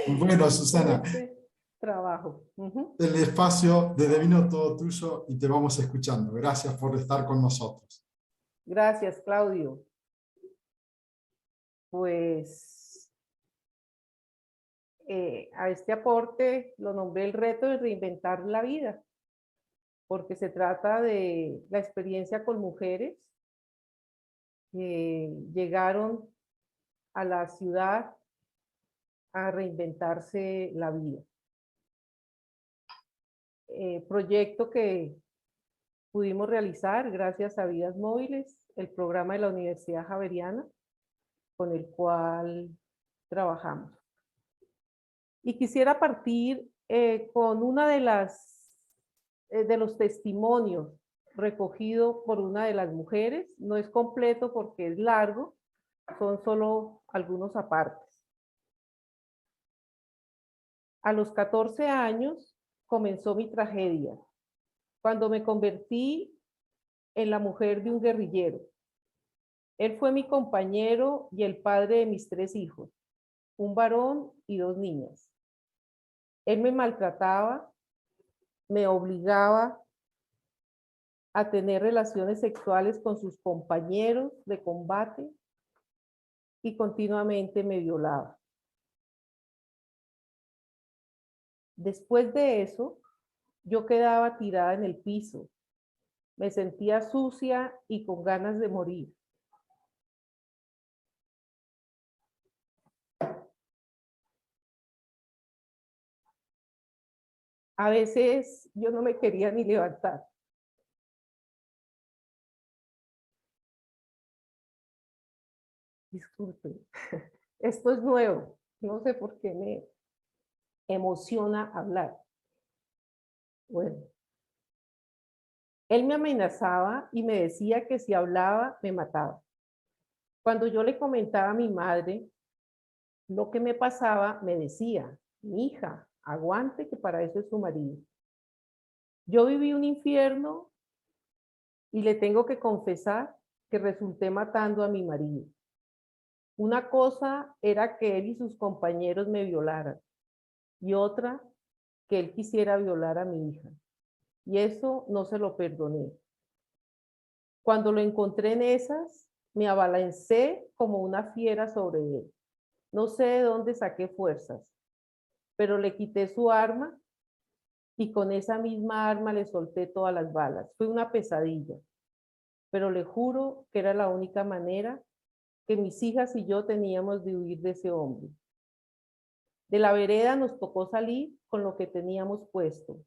Bueno, en Susana, este trabajo. Ujú. el espacio de Devino todo tuyo y te vamos escuchando. Gracias por estar con nosotros. Gracias, Claudio. Pues a este aporte lo nombré el reto de reinventar la vida, porque se trata de la experiencia con mujeres que llegaron a la ciudad a reinventarse la vida. Proyecto que pudimos realizar gracias a Vidas Móviles, el programa de la Universidad Javeriana, con el cual trabajamos. Y quisiera partir con una de los testimonios recogido por una de las mujeres. No es completo porque es largo, son solo algunos apartes. A los 14 años comenzó mi tragedia, cuando me convertí en la mujer de un guerrillero. Él fue mi compañero y el padre de mis 3 hijos, un varón y 2 niñas. Él me maltrataba, me obligaba a tener relaciones sexuales con sus compañeros de combate y continuamente me violaba. Después de eso, yo quedaba tirada en el piso, me sentía sucia y con ganas de morir. A veces yo no me quería ni levantar. Disculpen, esto es nuevo, no sé por qué me emociona hablar. Bueno, él me amenazaba y me decía que si hablaba me mataba. Cuando yo le comentaba a mi madre lo que me pasaba, me decía: mi hija, aguante que para eso es su marido. Yo viví un infierno y le tengo que confesar que resulté matando a mi marido. Una cosa era que él y sus compañeros me violaran y otra que él quisiera violar a mi hija. Y eso no se lo perdoné. Cuando lo encontré en esas, me abalancé como una fiera sobre él. No sé de dónde saqué fuerzas, pero le quité su arma y con esa misma arma le solté todas las balas. Fue una pesadilla, pero le juro que era la única manera que mis hijas y yo teníamos de huir de ese hombre. De la vereda nos tocó salir con lo que teníamos puesto,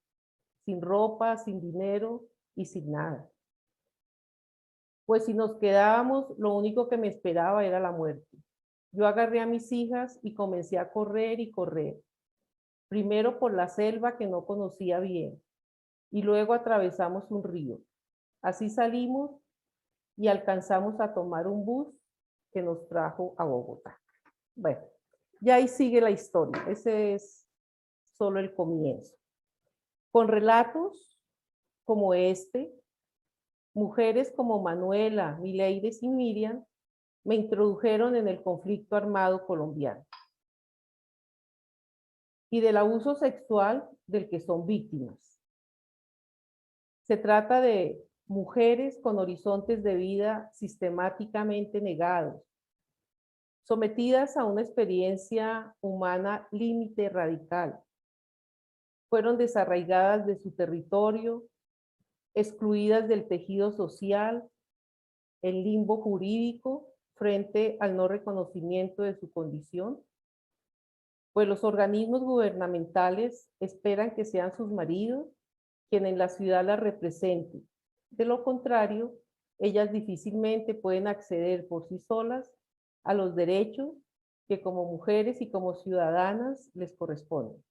sin ropa, sin dinero y sin nada. Pues si nos quedábamos, lo único que me esperaba era la muerte. Yo agarré a mis hijas y comencé a correr y correr. Primero por la selva que no conocía bien y luego atravesamos un río. Así salimos y alcanzamos a tomar un bus que nos trajo a Bogotá. Bueno, ya ahí sigue la historia. Ese es solo el comienzo. Con relatos como este, mujeres como Manuela, Mileides y Miriam me introdujeron en el conflicto armado colombiano y del abuso sexual del que son víctimas. Se trata de mujeres con horizontes de vida sistemáticamente negados, sometidas a una experiencia humana límite radical. Fueron desarraigadas de su territorio, excluidas del tejido social, en limbo jurídico frente al no reconocimiento de su condición, pues los organismos gubernamentales esperan que sean sus maridos quienes en la ciudad las representen. De lo contrario, ellas difícilmente pueden acceder por sí solas a los derechos que como mujeres y como ciudadanas les corresponden.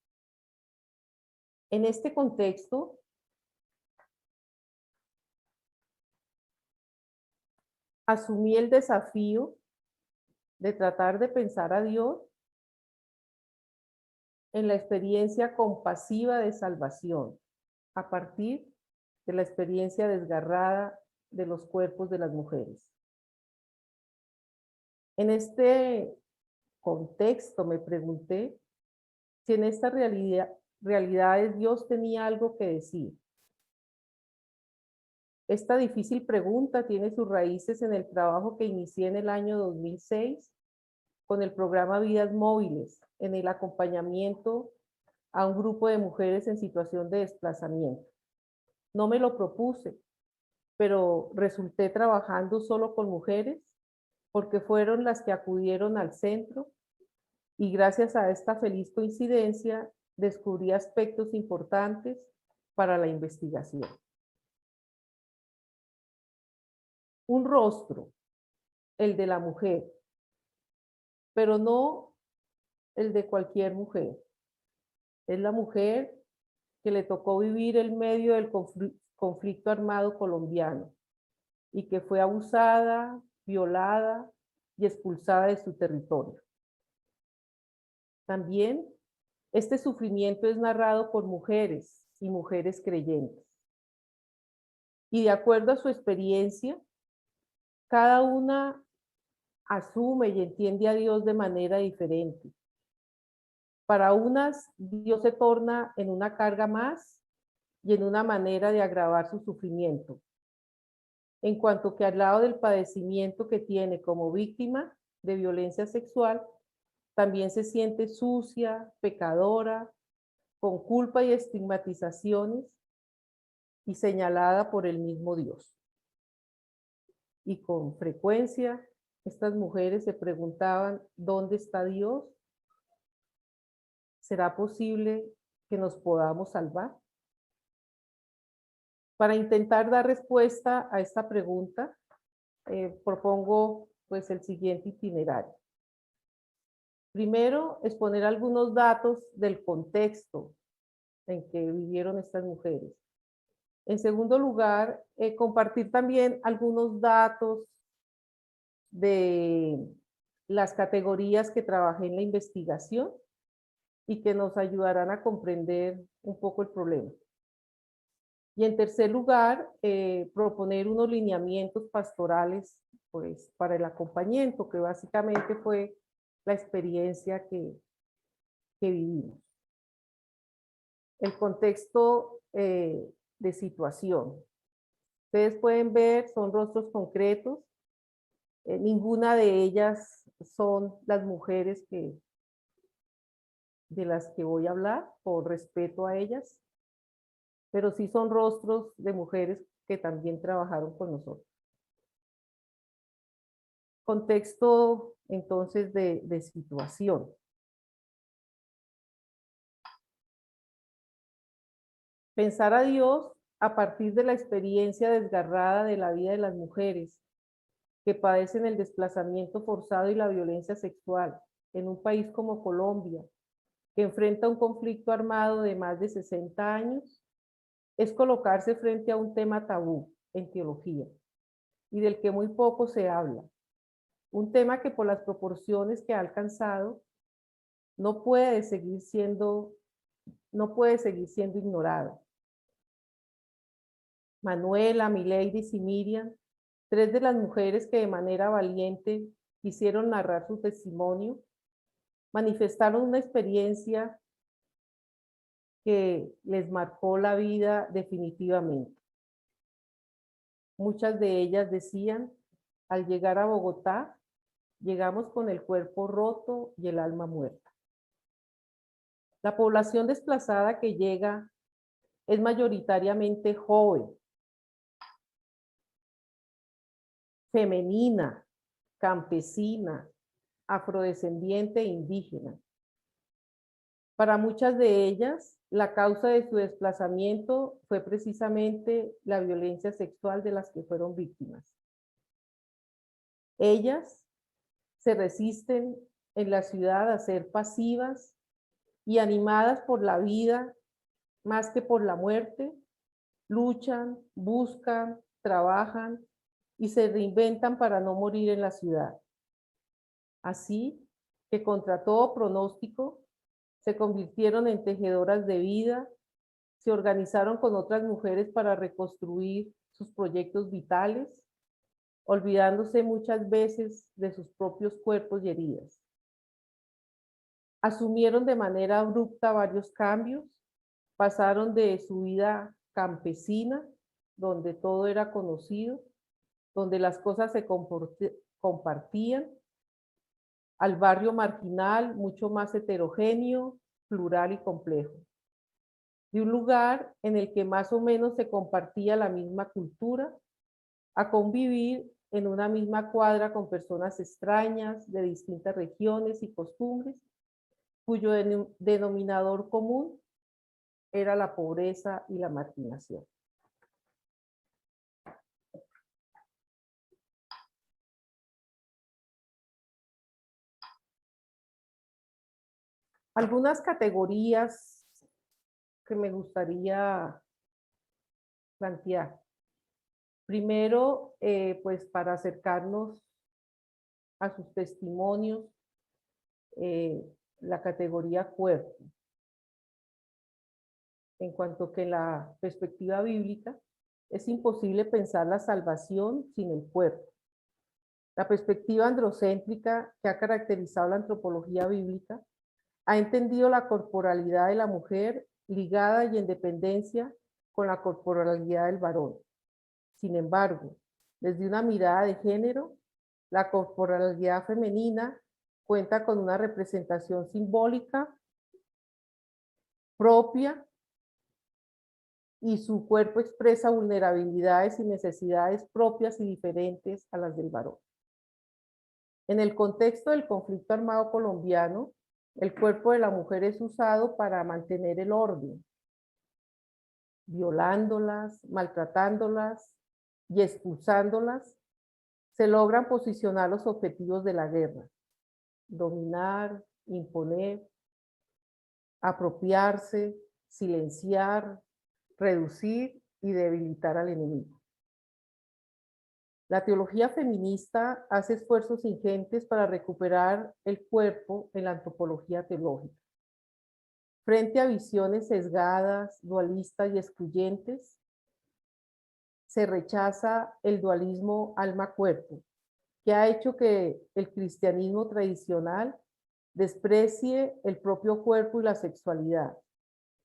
En este contexto, asumí el desafío de tratar de pensar a Dios en la experiencia compasiva de salvación, a partir de la experiencia desgarrada de los cuerpos de las mujeres. En este contexto me pregunté si en estas realidades Dios tenía algo que decir. Esta difícil pregunta tiene sus raíces en el trabajo que inicié en el año 2006 con el programa Vidas Móviles, en el acompañamiento a un grupo de mujeres en situación de desplazamiento. No me lo propuse, pero resulté trabajando solo con mujeres porque fueron las que acudieron al centro y gracias a esta feliz coincidencia descubrí aspectos importantes para la investigación. Un rostro, el de la mujer, pero no el de cualquier mujer. Es la mujer que le tocó vivir en medio del conflicto armado colombiano y que fue abusada, violada y expulsada de su territorio. También este sufrimiento es narrado por mujeres y mujeres creyentes. Y de acuerdo a su experiencia, cada una asume y entiende a Dios de manera diferente. Para unas, Dios se torna en una carga más y en una manera de agravar su sufrimiento. En cuanto que al lado del padecimiento que tiene como víctima de violencia sexual, también se siente sucia, pecadora, con culpa y estigmatizaciones y señalada por el mismo Dios. Y con frecuencia estas mujeres se preguntaban, ¿dónde está Dios? ¿Será posible que nos podamos salvar? Para intentar dar respuesta a esta pregunta, propongo pues el siguiente itinerario. Primero, exponer algunos datos del contexto en que vivieron estas mujeres. En segundo lugar, compartir también algunos datos de las categorías que trabajé en la investigación y que nos ayudarán a comprender un poco el problema. Y en tercer lugar, proponer unos lineamientos pastorales pues, para el acompañamiento, que básicamente fue la experiencia que vivimos. El contexto de situación. Ustedes pueden ver, son rostros concretos. Ninguna de ellas son las mujeres de las que voy a hablar, por respeto a ellas, pero sí son rostros de mujeres que también trabajaron con nosotros. Contexto, entonces, de situación. Pensar a Dios a partir de la experiencia desgarrada de la vida de las mujeres que padecen el desplazamiento forzado y la violencia sexual en un país como Colombia, que enfrenta un conflicto armado de más de 60 años, es colocarse frente a un tema tabú en teología y del que muy poco se habla. Un tema que por las proporciones que ha alcanzado no puede seguir siendo ignorado. Manuela, Mileidis y Miriam, tres de las mujeres que de manera valiente quisieron narrar su testimonio, manifestaron una experiencia que les marcó la vida definitivamente. Muchas de ellas decían, al llegar a Bogotá, llegamos con el cuerpo roto y el alma muerta. La población desplazada que llega es mayoritariamente joven, femenina, campesina, afrodescendiente e indígena. Para muchas de ellas, la causa de su desplazamiento fue precisamente la violencia sexual de las que fueron víctimas. Ellas se resisten en la ciudad a ser pasivas y animadas por la vida más que por la muerte, luchan, buscan, trabajan y se reinventan para no morir en la ciudad. Así que contra todo pronóstico, se convirtieron en tejedoras de vida, se organizaron con otras mujeres para reconstruir sus proyectos vitales, olvidándose muchas veces de sus propios cuerpos y heridas. Asumieron de manera abrupta varios cambios, pasaron de su vida campesina, donde todo era conocido, donde las cosas se compartían, al barrio marginal, mucho más heterogéneo, plural y complejo. De un lugar en el que más o menos se compartía la misma cultura, a convivir en una misma cuadra con personas extrañas de distintas regiones y costumbres, cuyo denominador común era la pobreza y la marginación. Algunas categorías que me gustaría plantear. Primero, pues para acercarnos a sus testimonios, la categoría cuerpo. En cuanto que la perspectiva bíblica es imposible pensar la salvación sin el cuerpo. La perspectiva androcéntrica que ha caracterizado la antropología bíblica ha entendido la corporalidad de la mujer ligada y en dependencia con la corporalidad del varón. Sin embargo, desde una mirada de género, la corporalidad femenina cuenta con una representación simbólica propia y su cuerpo expresa vulnerabilidades y necesidades propias y diferentes a las del varón. En el contexto del conflicto armado colombiano, el cuerpo de la mujer es usado para mantener el orden, violándolas, maltratándolas y expulsándolas, se logran posicionar los objetivos de la guerra: dominar, imponer, apropiarse, silenciar, reducir y debilitar al enemigo. La teología feminista hace esfuerzos ingentes para recuperar el cuerpo en la antropología teológica. Frente a visiones sesgadas, dualistas y excluyentes, se rechaza el dualismo alma-cuerpo, que ha hecho que el cristianismo tradicional desprecie el propio cuerpo y la sexualidad,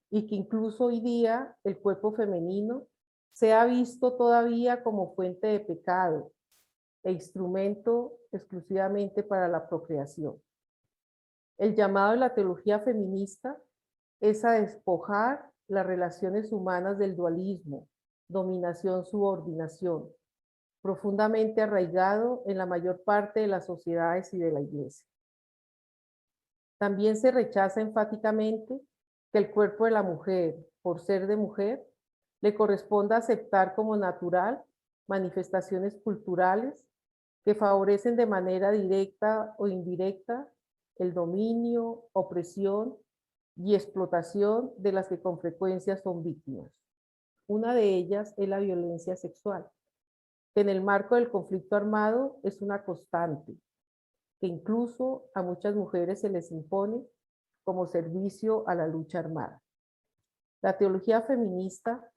y que incluso hoy día el cuerpo femenino se ha visto todavía como fuente de pecado e instrumento exclusivamente para la procreación. El llamado de la teología feminista es a despojar las relaciones humanas del dualismo, dominación-subordinación, profundamente arraigado en la mayor parte de las sociedades y de la Iglesia. También se rechaza enfáticamente que el cuerpo de la mujer, por ser de mujer, le corresponda aceptar como natural manifestaciones culturales que favorecen de manera directa o indirecta el dominio, opresión y explotación de las que con frecuencia son víctimas. Una de ellas es la violencia sexual, que en el marco del conflicto armado es una constante, que incluso a muchas mujeres se les impone como servicio a la lucha armada. La teología feminista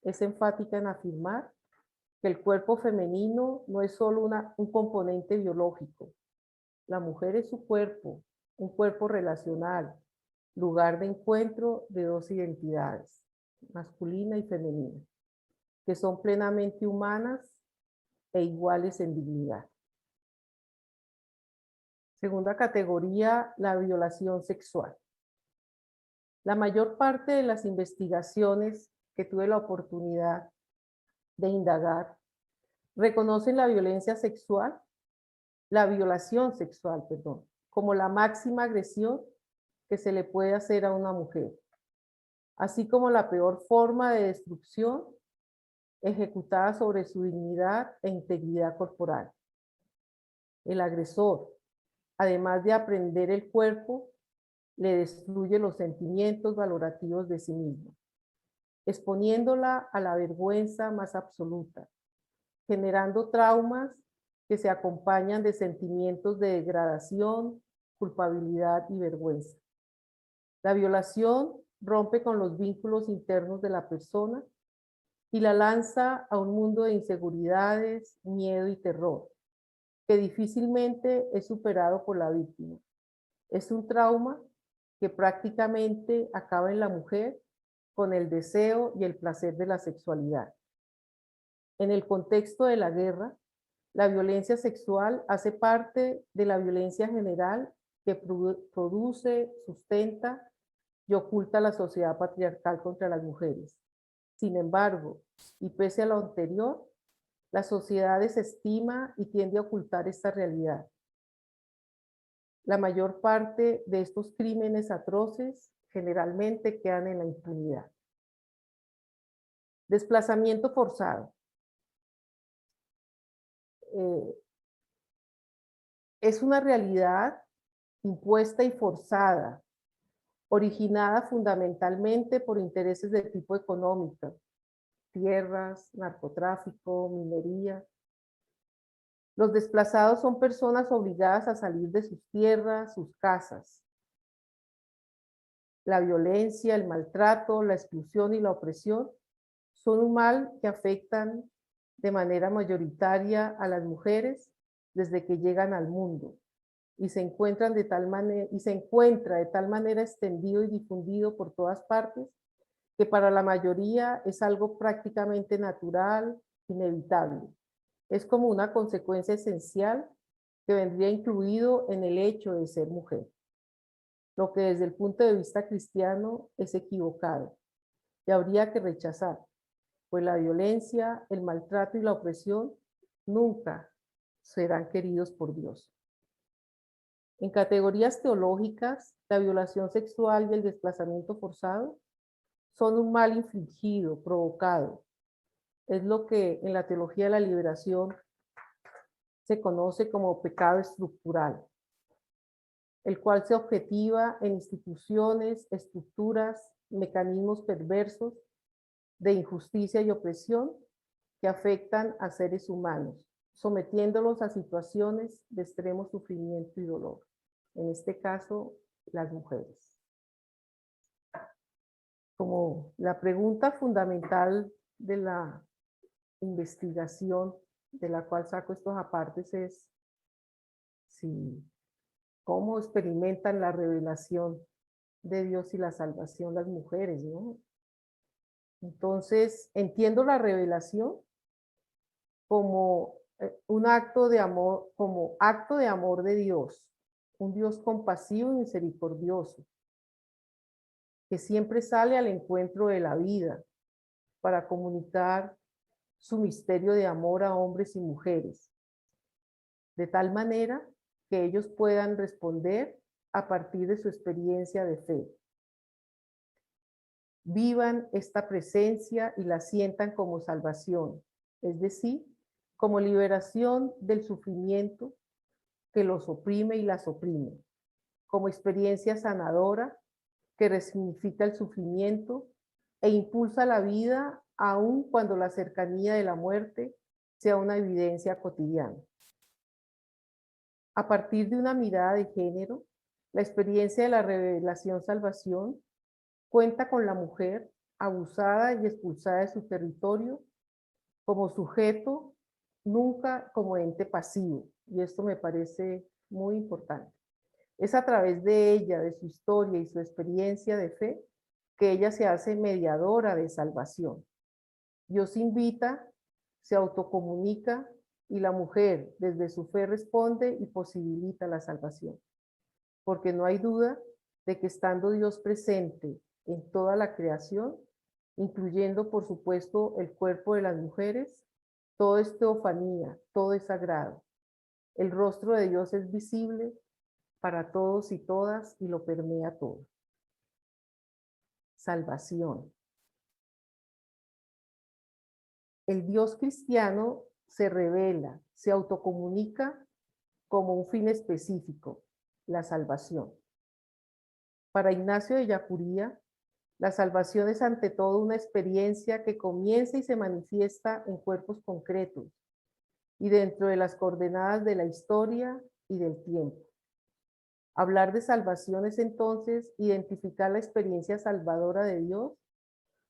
es enfática en afirmar que el cuerpo femenino no es solo un componente biológico. La mujer es su cuerpo, un cuerpo relacional, lugar de encuentro de dos identidades, masculina y femenina, que son plenamente humanas e iguales en dignidad. Segunda categoría, la violación sexual. La mayor parte de las investigaciones que tuve la oportunidad de indagar reconocen la violación sexual, como la máxima agresión que se le puede hacer a una mujer, así como la peor forma de destrucción ejecutada sobre su dignidad e integridad corporal. El agresor, además de aprender el cuerpo, le destruye los sentimientos valorativos de sí mismo, exponiéndola a la vergüenza más absoluta, generando traumas que se acompañan de sentimientos de degradación, culpabilidad y vergüenza. La violación rompe con los vínculos internos de la persona y la lanza a un mundo de inseguridades, miedo y terror, que difícilmente es superado por la víctima. Es un trauma que prácticamente acaba en la mujer con el deseo y el placer de la sexualidad. En el contexto de la guerra, la violencia sexual hace parte de la violencia general que produce, sustenta y oculta la sociedad patriarcal contra las mujeres. Sin embargo, y pese a lo anterior, la sociedad desestima y tiende a ocultar esta realidad. La mayor parte de estos crímenes atroces generalmente quedan en la impunidad. Desplazamiento forzado. Es una realidad impuesta y forzada, originada fundamentalmente por intereses de tipo económico, tierras, narcotráfico, minería. Los desplazados son personas obligadas a salir de sus tierras, sus casas. La violencia, el maltrato, la exclusión y la opresión son un mal que afectan de manera mayoritaria a las mujeres desde que llegan al mundo y se encuentra de tal manera extendido y difundido por todas partes que para la mayoría es algo prácticamente natural, inevitable. Es como una consecuencia esencial que vendría incluido en el hecho de ser mujer, lo que desde el punto de vista cristiano es equivocado y habría que rechazar, pues la violencia, el maltrato y la opresión nunca serán queridos por Dios. En categorías teológicas, la violación sexual y el desplazamiento forzado son un mal infligido, provocado. Es lo que en la teología de la liberación se conoce como pecado estructural, el cual se objetiva en instituciones, estructuras, mecanismos perversos de injusticia y opresión que afectan a seres humanos, sometiéndolos a situaciones de extremo sufrimiento y dolor. En este caso, las mujeres. Como la pregunta fundamental de la investigación de la cual saco estos apartes es cómo experimentan la revelación de Dios y la salvación las mujeres, ¿no? Entonces, entiendo la revelación como un acto de amor, como acto de amor de Dios, un Dios compasivo y misericordioso, que siempre sale al encuentro de la vida para comunicar su misterio de amor a hombres y mujeres, de tal manera que ellos puedan responder a partir de su experiencia de fe. Vivan esta presencia y la sientan como salvación, es decir, como liberación del sufrimiento que los oprime y las oprime, como experiencia sanadora que resignifica el sufrimiento e impulsa la vida aun cuando la cercanía de la muerte sea una evidencia cotidiana. A partir de una mirada de género, la experiencia de la revelación salvación cuenta con la mujer abusada y expulsada de su territorio como sujeto, nunca como ente pasivo. Y esto me parece muy importante. Es a través de ella, de su historia y su experiencia de fe, que ella se hace mediadora de salvación. Dios invita, se autocomunica y la mujer desde su fe responde y posibilita la salvación. Porque no hay duda de que estando Dios presente en toda la creación, incluyendo por supuesto el cuerpo de las mujeres, todo es teofanía, todo es sagrado. El rostro de Dios es visible para todos y todas y lo permea todo. Salvación. El Dios cristiano se revela, se autocomunica como un fin específico, la salvación. Para Ignacio de Yacuría, la salvación es ante todo una experiencia que comienza y se manifiesta en cuerpos concretos y dentro de las coordenadas de la historia y del tiempo. Hablar de salvación es entonces identificar la experiencia salvadora de Dios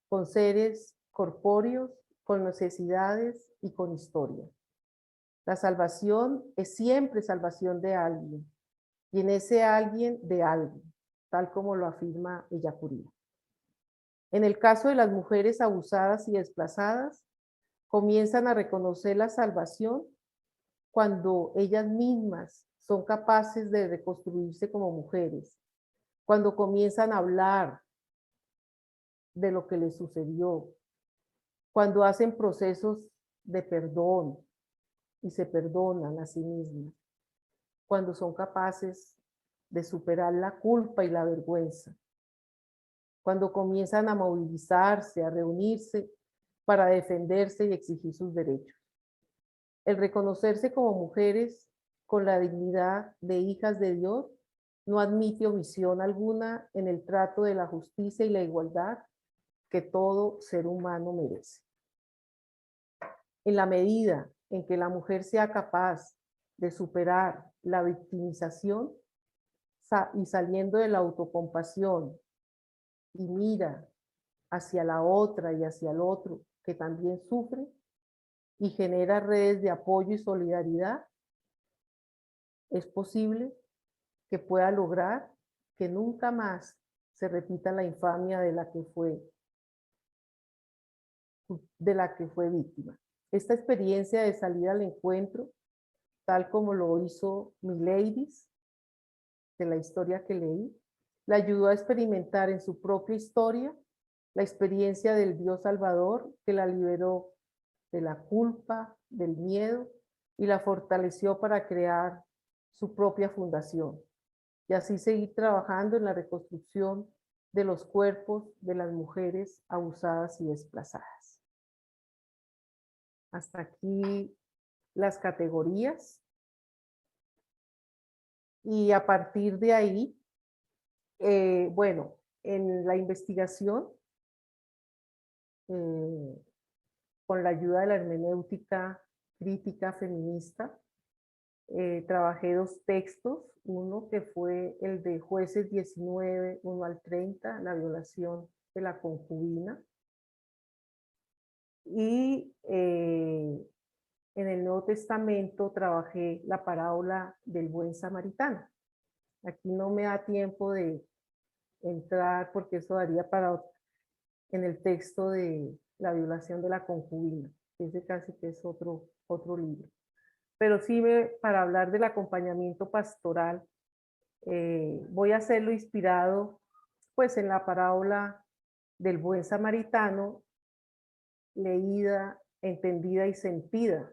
con seres corpóreos, con necesidades y con historia. La salvación es siempre salvación de alguien y en ese alguien de algo. tal como lo afirma Ellacuría. En el caso de las mujeres abusadas y desplazadas, comienzan a reconocer la salvación cuando ellas mismas son capaces de reconstruirse como mujeres, cuando comienzan a hablar de lo que les sucedió, cuando hacen procesos de perdón y se perdonan a sí mismas, cuando son capaces de superar la culpa y la vergüenza, cuando comienzan a movilizarse, a reunirse para defenderse y exigir sus derechos. El reconocerse como mujeres con la dignidad de hijas de Dios no admite omisión alguna en el trato de la justicia y la igualdad que todo ser humano merece. En la medida en que la mujer sea capaz de superar la victimización y saliendo de la autocompasión y mira hacia la otra y hacia el otro que también sufre y genera redes de apoyo y solidaridad, es posible que pueda lograr que nunca más se repita la infamia de la que fue víctima. Esta experiencia de salir al encuentro, tal como lo hizo Mileidis, de la historia que leí, la ayudó a experimentar en su propia historia la experiencia del Dios Salvador que la liberó de la culpa, del miedo y la fortaleció para crear su propia fundación y así seguir trabajando en la reconstrucción de los cuerpos de las mujeres abusadas y desplazadas. Hasta aquí las categorías. Y a partir de ahí, bueno, en la investigación, con la ayuda de la hermenéutica crítica feminista, trabajé 2 textos, uno que fue el de Jueces 19, 1 al 30, la violación de la concubina, y en el Nuevo Testamento trabajé la parábola del buen samaritano. Aquí no me da tiempo de entrar porque eso daría para en el texto de la violación de la concubina, ese casi que es otro libro. Pero sí, para hablar del acompañamiento pastoral, voy a hacerlo inspirado pues en la parábola del buen samaritano, leída, entendida y sentida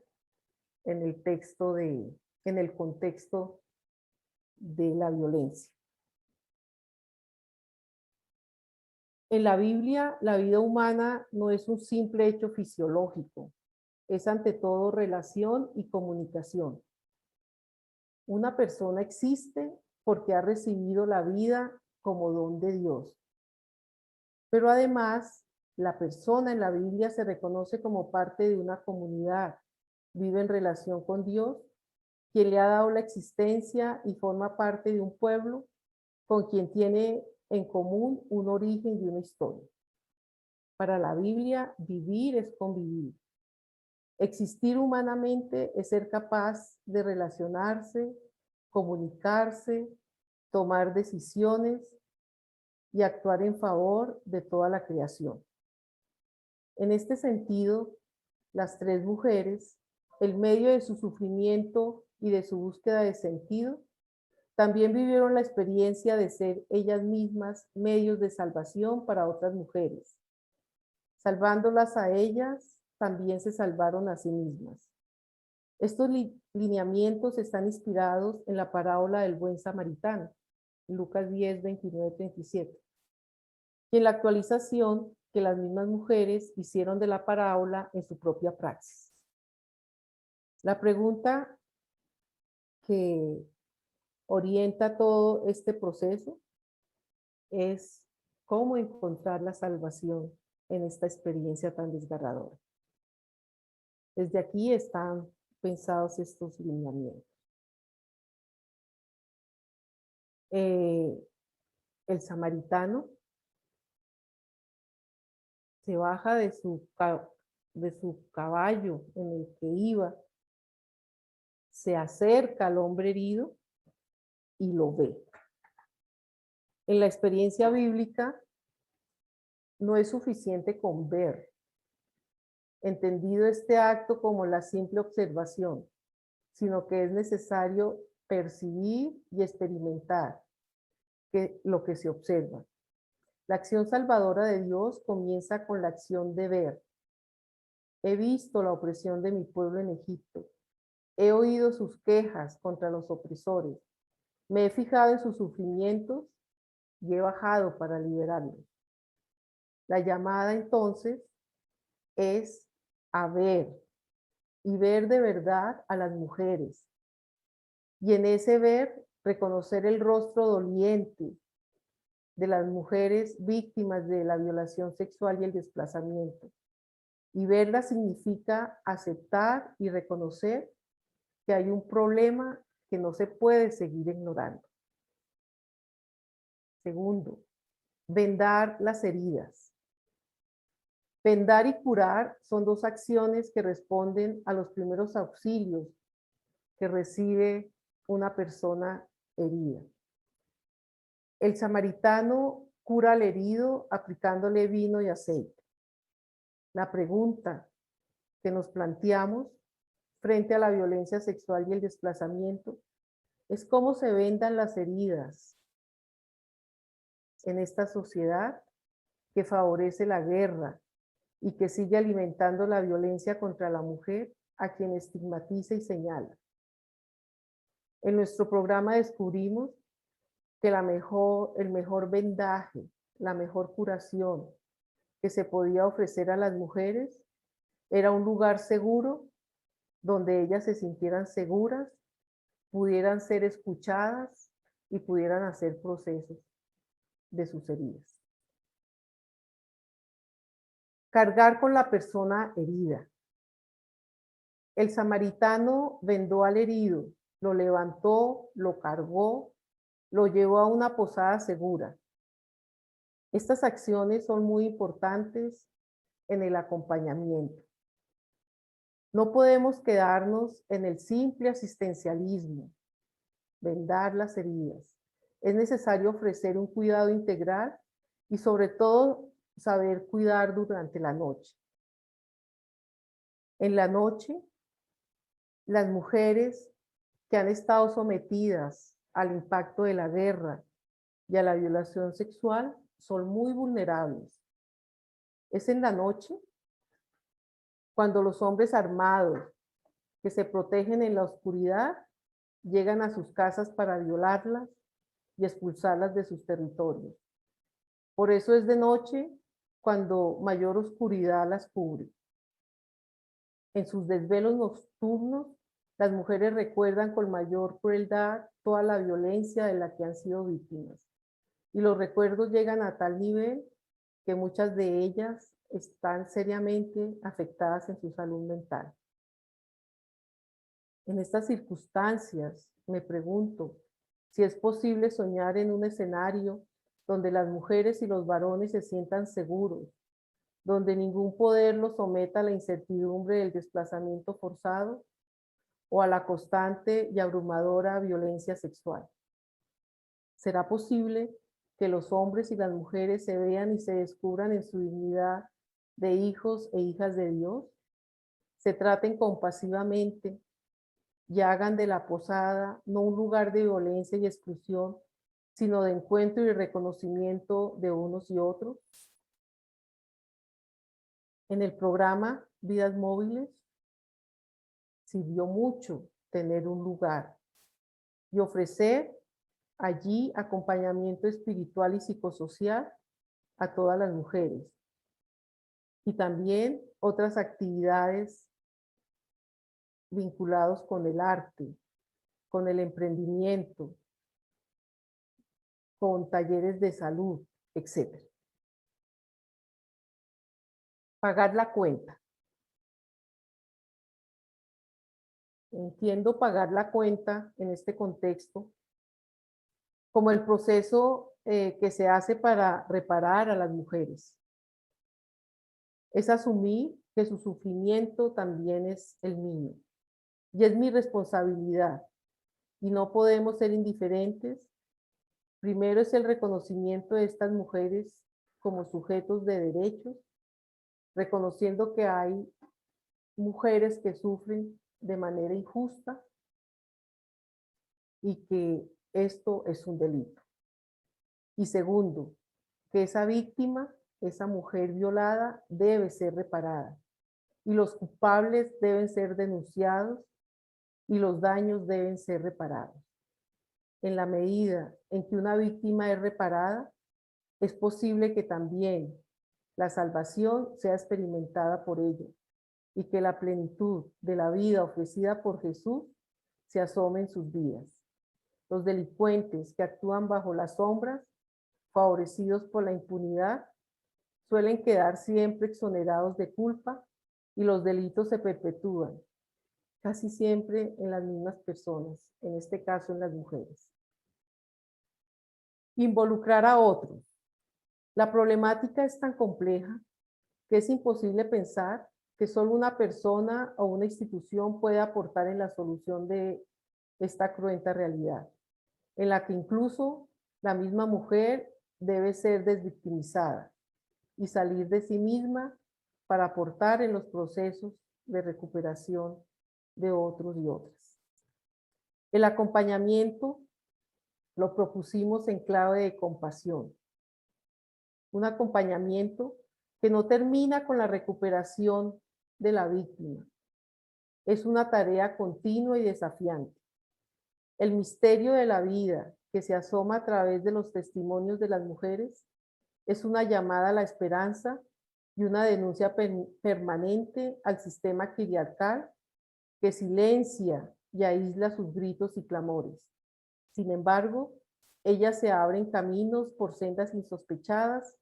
en el texto en el contexto de la violencia. En la Biblia, la vida humana no es un simple hecho fisiológico, es ante todo relación y comunicación. Una persona existe porque ha recibido la vida como don de Dios. Pero además, la persona en la Biblia se reconoce como parte de una comunidad, vive en relación con Dios, quien le ha dado la existencia y forma parte de un pueblo con quien tiene en común un origen y una historia. Para la Biblia, vivir es convivir. Existir humanamente es ser capaz de relacionarse, comunicarse, tomar decisiones y actuar en favor de toda la creación. En este sentido, las 3 mujeres, en medio de su sufrimiento y de su búsqueda de sentido, también vivieron la experiencia de ser ellas mismas medios de salvación para otras mujeres. Salvándolas a ellas, también se salvaron a sí mismas. Estos lineamientos están inspirados en la parábola del buen samaritano, Lucas 10, 29, 37. Y en la actualización que las mismas mujeres hicieron de la parábola en su propia praxis. La pregunta que orienta todo este proceso es cómo encontrar la salvación en esta experiencia tan desgarradora. Desde aquí están pensados estos lineamientos. El samaritano se baja de su caballo en el que iba, se acerca al hombre herido y lo ve. En la experiencia bíblica no es suficiente con ver, entendido este acto como la simple observación, sino que es necesario percibir y experimentar lo que se observa. La acción salvadora de Dios comienza con la acción de ver. He visto la opresión de mi pueblo en Egipto. He oído sus quejas contra los opresores. Me he fijado en sus sufrimientos y he bajado para liberarlos. La llamada entonces es a ver y ver de verdad a las mujeres. Y en ese ver, reconocer el rostro doliente de las mujeres víctimas de la violación sexual y el desplazamiento. Y verla significa aceptar y reconocer que hay un problema que no se puede seguir ignorando. Segundo, vendar las heridas. Vendar y curar son dos acciones que responden a los primeros auxilios que recibe una persona herida. El samaritano cura al herido aplicándole vino y aceite. La pregunta que nos planteamos frente a la violencia sexual y el desplazamiento es cómo se vendan las heridas en esta sociedad que favorece la guerra y que sigue alimentando la violencia contra la mujer a quien estigmatiza y señala. En nuestro programa descubrimos que el mejor vendaje, la mejor curación que se podía ofrecer a las mujeres era un lugar seguro donde ellas se sintieran seguras, pudieran ser escuchadas y pudieran hacer procesos de sus heridas. Cargar con la persona herida. El samaritano vendó al herido, lo levantó, lo cargó, lo llevó a una posada segura. Estas acciones son muy importantes en el acompañamiento. No podemos quedarnos en el simple asistencialismo, vendar las heridas. Es necesario ofrecer un cuidado integral y sobre todo saber cuidar durante la noche. En la noche, las mujeres que han estado sometidas al impacto de la guerra y a la violación sexual son muy vulnerables. Es en la noche cuando los hombres armados que se protegen en la oscuridad llegan a sus casas para violarlas y expulsarlas de sus territorios. Por eso es de noche cuando mayor oscuridad las cubre. En sus desvelos nocturnos, las mujeres recuerdan con mayor crueldad toda la violencia de la que han sido víctimas. Y los recuerdos llegan a tal nivel que muchas de ellas están seriamente afectadas en su salud mental. En estas circunstancias, me pregunto si es posible soñar en un escenario donde las mujeres y los varones se sientan seguros, donde ningún poder los someta a la incertidumbre del desplazamiento forzado o a la constante y abrumadora violencia sexual. ¿Será posible que los hombres y las mujeres se vean y se descubran en su dignidad de hijos e hijas de Dios? Se traten compasivamente y hagan de la posada no un lugar de violencia y exclusión, sino de encuentro y reconocimiento de unos y otros. En el programa Vidas Móviles sirvió mucho tener un lugar y ofrecer allí acompañamiento espiritual y psicosocial a todas las mujeres. Y también otras actividades vinculadas con el arte, con el emprendimiento, con talleres de salud, etc. Pagar la cuenta. Entiendo pagar la cuenta en este contexto como el proceso que se hace para reparar a las mujeres. Es asumir que su sufrimiento también es el mío y es mi responsabilidad y no podemos ser indiferentes Primero es el reconocimiento de estas mujeres como sujetos de derechos, reconociendo que hay mujeres que sufren de manera injusta y que esto es un delito. Y segundo, que esa víctima, esa mujer violada, debe ser reparada y los culpables deben ser denunciados y los daños deben ser reparados. En la medida en que una víctima es reparada, es posible que también la salvación sea experimentada por ella y que la plenitud de la vida ofrecida por Jesús se asome en sus vidas. Los delincuentes que actúan bajo las sombras, favorecidos por la impunidad, suelen quedar siempre exonerados de culpa y los delitos se perpetúan, casi siempre en las mismas personas, en este caso en las mujeres. Involucrar a otros. La problemática es tan compleja que es imposible pensar que solo una persona o una institución puede aportar en la solución de esta cruenta realidad, en la que incluso la misma mujer debe ser desvictimizada y salir de sí misma para aportar en los procesos de recuperación de otros y otras. El acompañamiento lo propusimos en clave de compasión. Un acompañamiento que no termina con la recuperación de la víctima. Es una tarea continua y desafiante. El misterio de la vida que se asoma a través de los testimonios de las mujeres es una llamada a la esperanza y una denuncia permanente al sistema patriarcal que silencia y aísla sus gritos y clamores. Sin embargo, ellas se abren caminos por sendas insospechadas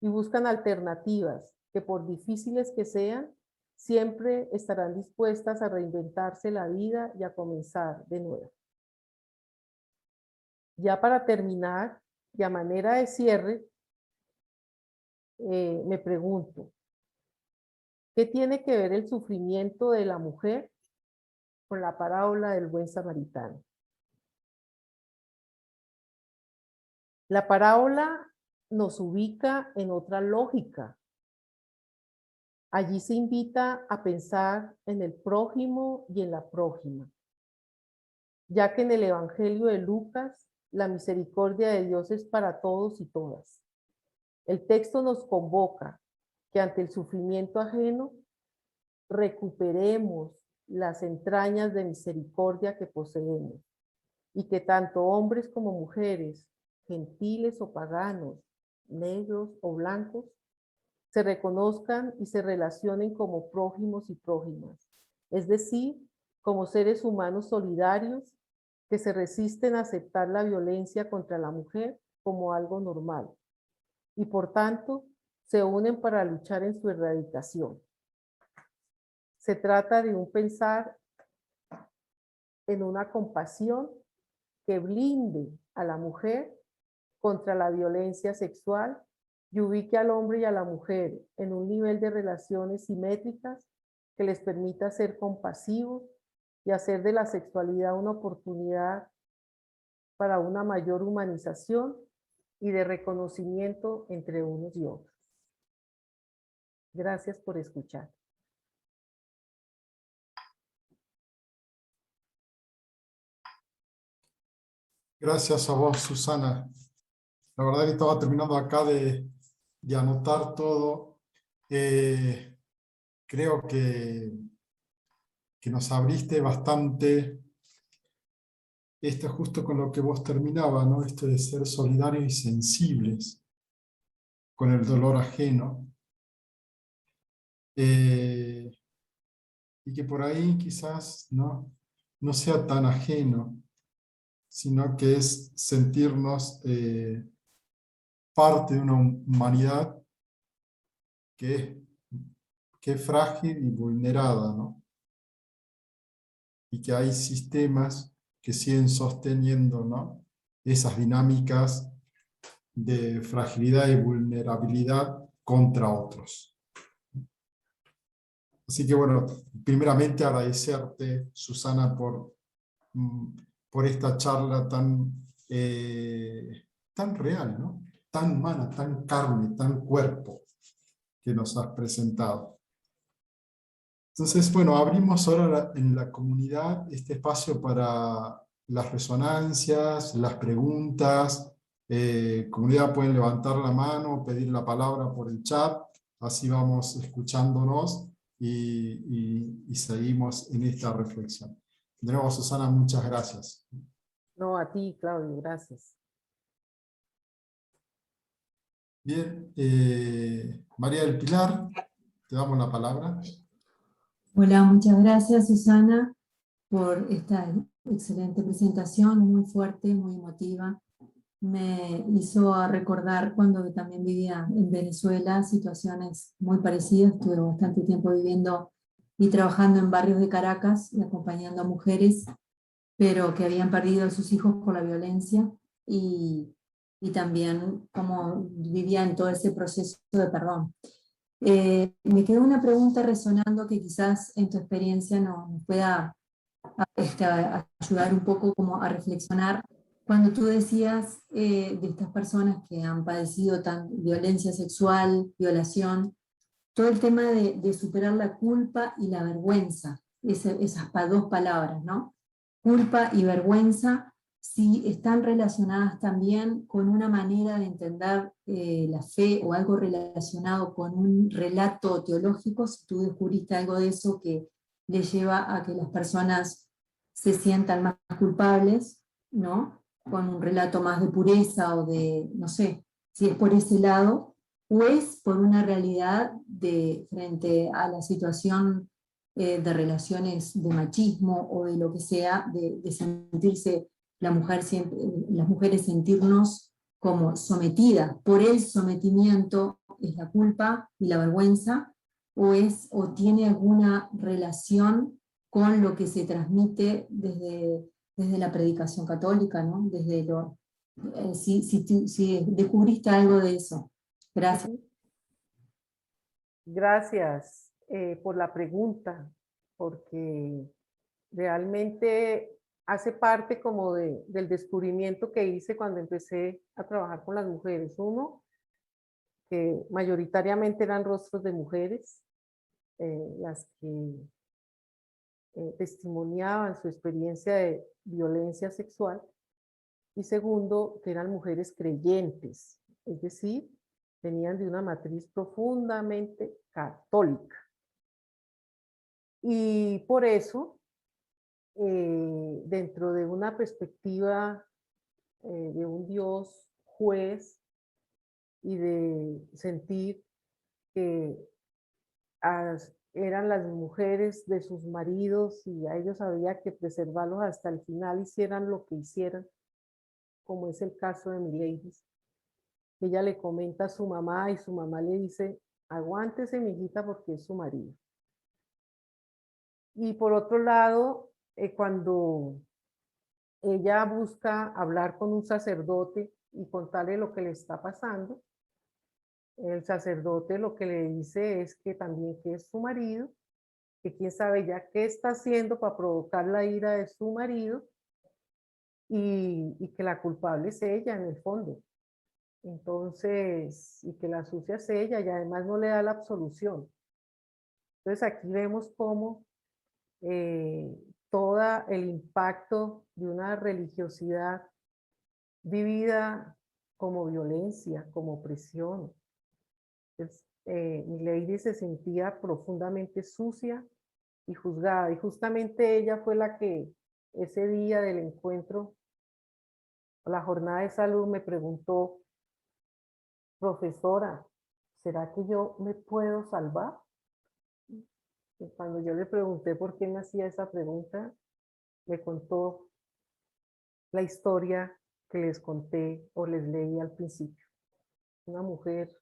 y buscan alternativas que, por difíciles que sean, siempre estarán dispuestas a reinventarse la vida y a comenzar de nuevo. Ya para terminar, y a manera de cierre, me pregunto, ¿qué tiene que ver el sufrimiento de la mujer con la parábola del buen samaritano? La parábola nos ubica en otra lógica. Allí se invita a pensar en el prójimo y en la prójima, ya que en el Evangelio de Lucas la misericordia de Dios es para todos y todas. El texto nos convoca que ante el sufrimiento ajeno recuperemos las entrañas de misericordia que poseemos y que tanto hombres como mujeres, gentiles o paganos, negros o blancos, se reconozcan y se relacionen como prójimos y prójimas, es decir, como seres humanos solidarios que se resisten a aceptar la violencia contra la mujer como algo normal y por tanto se unen para luchar en su erradicación. Se trata de un pensar en una compasión que blinde a la mujer contra la violencia sexual y ubique al hombre y a la mujer en un nivel de relaciones simétricas que les permita ser compasivos y hacer de la sexualidad una oportunidad para una mayor humanización y de reconocimiento entre unos y otros. Gracias por escuchar. Gracias a vos, Susana. La verdad que estaba terminando acá de anotar todo. Creo que nos abriste bastante, esto justo con lo que vos terminabas, ¿no? Esto de ser solidarios y sensibles con el dolor ajeno. Y que por ahí quizás no sea tan ajeno, sino que es sentirnos parte de una humanidad que es frágil y vulnerada, ¿no? Y que hay sistemas que siguen sosteniendo, ¿no?, esas dinámicas de fragilidad y vulnerabilidad contra otros. Así que bueno, primeramente agradecerte, Susana, por esta charla tan tan real, ¿no? Tan humana, tan carne, tan cuerpo que nos has presentado. Entonces, bueno, abrimos ahora en la comunidad este espacio para las resonancias, las preguntas. Comunidad, pueden levantar la mano, pedir la palabra por el chat, así vamos escuchándonos y seguimos en esta reflexión. De nuevo, Susana, muchas gracias. No, a ti, Claudio, gracias. Bien, María del Pilar, te damos la palabra. Hola, muchas gracias Susana por esta excelente presentación, muy fuerte, muy emotiva. Me hizo recordar cuando también vivía en Venezuela situaciones muy parecidas. Estuve bastante tiempo viviendo y trabajando en barrios de Caracas y acompañando a mujeres, pero que habían perdido a sus hijos por la violencia y también cómo vivía en todo ese proceso de perdón. Me quedó una pregunta resonando que quizás en tu experiencia nos pueda ayudar un poco como a reflexionar. Cuando tú decías de estas personas que han padecido violencia sexual, violación, todo el tema de superar la culpa y la vergüenza, esas dos palabras, ¿no? Culpa y vergüenza, si están relacionadas también con una manera de entender la fe o algo relacionado con un relato teológico, si tú descubriste algo de eso que le lleva a que las personas se sientan más culpables, ¿no? Con un relato más de pureza o de, no sé, si es por ese lado, o es por una realidad frente a la situación de relaciones de machismo o de lo que sea, de sentirse las mujeres sentirnos como sometidas. Por el sometimiento es la culpa y la vergüenza, o tiene alguna relación con lo que se transmite desde la predicación católica, ¿no? Si descubriste algo de eso. Gracias. Gracias por la pregunta, porque realmente hace parte como del descubrimiento que hice cuando empecé a trabajar con las mujeres. Uno, que mayoritariamente eran rostros de mujeres, las que testimoniaban su experiencia de violencia sexual. Y segundo, que eran mujeres creyentes, es decir, venían de una matriz profundamente católica. Y por eso, dentro de una perspectiva de un Dios juez y de sentir que eran las mujeres de sus maridos y a ellos había que preservarlos hasta el final, hicieran lo que hicieran, como es el caso de Milady. Ella le comenta a su mamá y su mamá le dice, aguántese, mijita, porque es su marido. Y por otro lado, cuando ella busca hablar con un sacerdote y contarle lo que le está pasando, el sacerdote lo que le dice es que también que es su marido, que quién sabe ya qué está haciendo para provocar la ira de su marido y que la culpable es ella en el fondo. Entonces, y que la sucia es ella y además no le da la absolución. Entonces aquí vemos cómo todo el impacto de una religiosidad vivida como violencia, como opresión. Entonces, Milady se sentía profundamente sucia y juzgada, y justamente ella fue la que ese día del encuentro, la jornada de salud, me preguntó, profesora, ¿será que yo me puedo salvar? Y cuando yo le pregunté por qué me hacía esa pregunta, me contó la historia que les conté o les leí al principio. Una mujer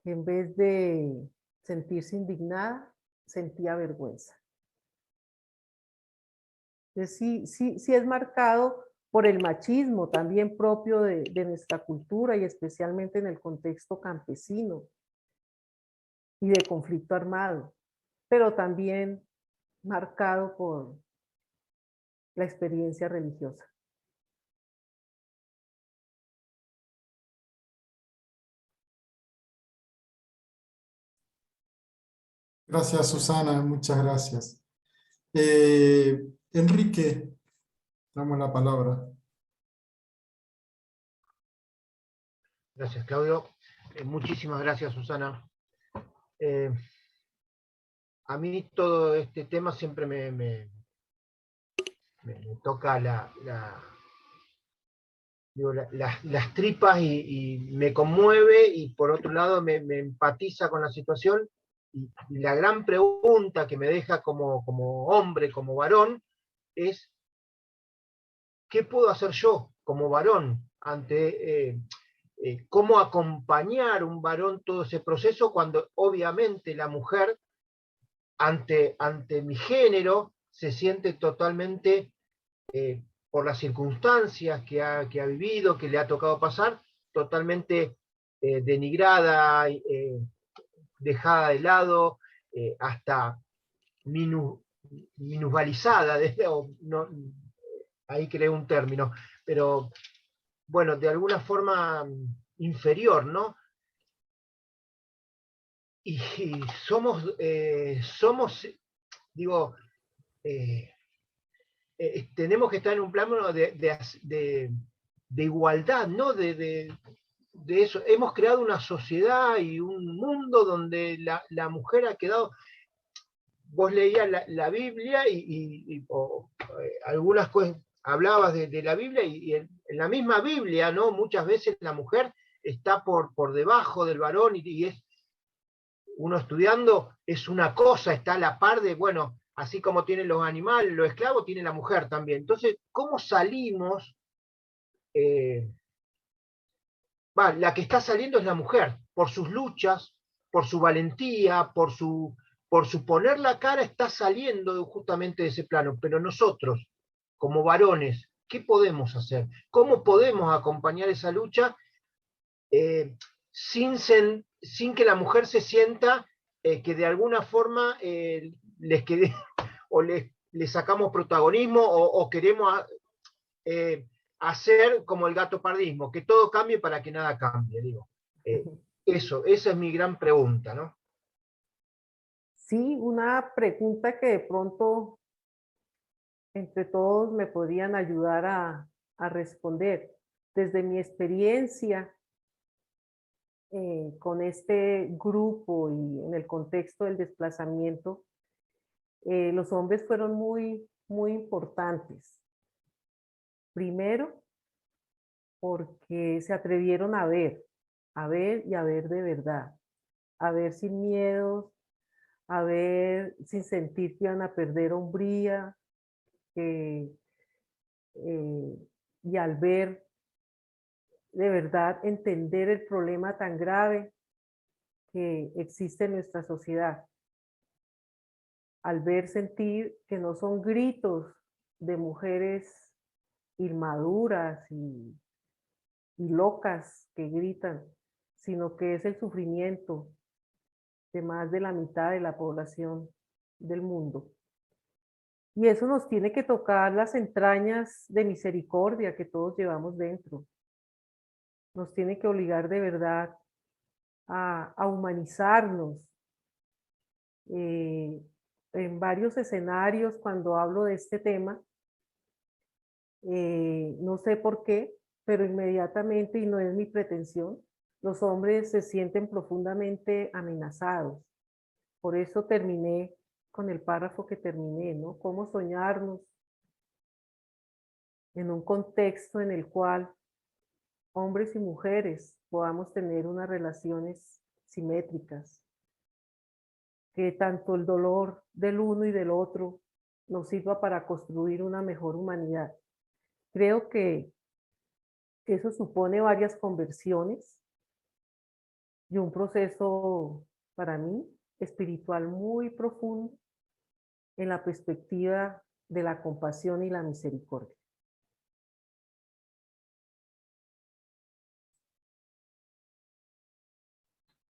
que en vez de sentirse indignada, sentía vergüenza. Entonces, sí es marcado por el machismo también propio de nuestra cultura y especialmente en el contexto campesino y de conflicto armado, pero también marcado por la experiencia religiosa. Gracias, Susana, muchas gracias. Enrique, damos la palabra. Gracias, Claudio. Muchísimas gracias, Susana. A mí todo este tema siempre me toca las tripas y me conmueve, y por otro lado me empatiza con la situación. Y la gran pregunta que me deja como hombre, como varón, es ¿qué puedo hacer yo como varón ante cómo acompañar un varón todo ese proceso, cuando obviamente la mujer ante mi género se siente totalmente, por las circunstancias que ha vivido, que le ha tocado pasar, totalmente denigrada, dejada de lado, hasta minusvalizada, ahí creo un término, pero bueno, de alguna forma inferior, ¿no? Y somos, digo, tenemos que estar en un plano de igualdad, ¿no? De eso. Hemos creado una sociedad y un mundo donde la mujer ha quedado. Vos leías la Biblia algunas cosas, hablabas de la Biblia, y en la misma Biblia, ¿no? Muchas veces la mujer está por debajo del varón, y es, uno estudiando, es una cosa, está a la par de, bueno, así como tienen los animales, los esclavos, tiene la mujer también. Entonces, ¿cómo salimos? La que está saliendo es la mujer, por sus luchas, por su valentía, por su poner la cara, está saliendo justamente de ese plano. Pero nosotros, como varones, ¿qué podemos hacer? ¿Cómo podemos acompañar esa lucha sin que la mujer se sienta que de alguna forma les quede, o les sacamos protagonismo, o queremos hacer como el gato pardismo, que todo cambie para que nada cambie, digo. Esa es mi gran pregunta, ¿no? Sí, una pregunta que de pronto entre todos me podrían ayudar a responder. Desde mi experiencia con este grupo y en el contexto del desplazamiento, los hombres fueron muy, muy importantes. Primero, porque se atrevieron a ver y a ver de verdad, a ver sin miedos, a ver sin sentir que iban a perder hombría, y al ver de verdad, entender el problema tan grave que existe en nuestra sociedad. Al ver, sentir que no son gritos de mujeres inmaduras y locas que gritan, sino que es el sufrimiento de más de la mitad de la población del mundo. Y eso nos tiene que tocar las entrañas de misericordia que todos llevamos dentro. Nos tiene que obligar de verdad a humanizarnos. En varios escenarios, cuando hablo de este tema, no sé por qué, pero inmediatamente, y no es mi pretensión, los hombres se sienten profundamente amenazados. Por eso terminé con el párrafo que terminé, ¿no? Cómo soñarnos en un contexto en el cual hombres y mujeres podamos tener unas relaciones simétricas, que tanto el dolor del uno y del otro nos sirva para construir una mejor humanidad. Creo que eso supone varias conversiones y un proceso, para mí, espiritual muy profundo en la perspectiva de la compasión y la misericordia.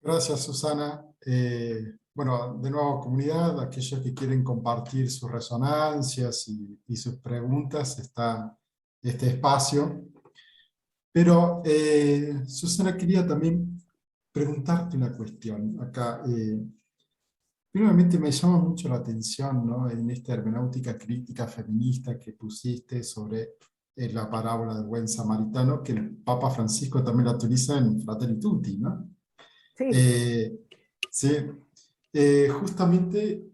Gracias, Susana. Bueno, de nuevo, comunidad, aquellos que quieren compartir sus resonancias y sus preguntas, está este espacio. Pero, Susana, quería también preguntarte una cuestión acá. primeramente me llama mucho la atención, ¿no? En esta hermenéutica crítica feminista que pusiste sobre la parábola del buen samaritano, que el Papa Francisco también la utiliza en Fratelli Tutti, ¿no? Sí, Sí, justamente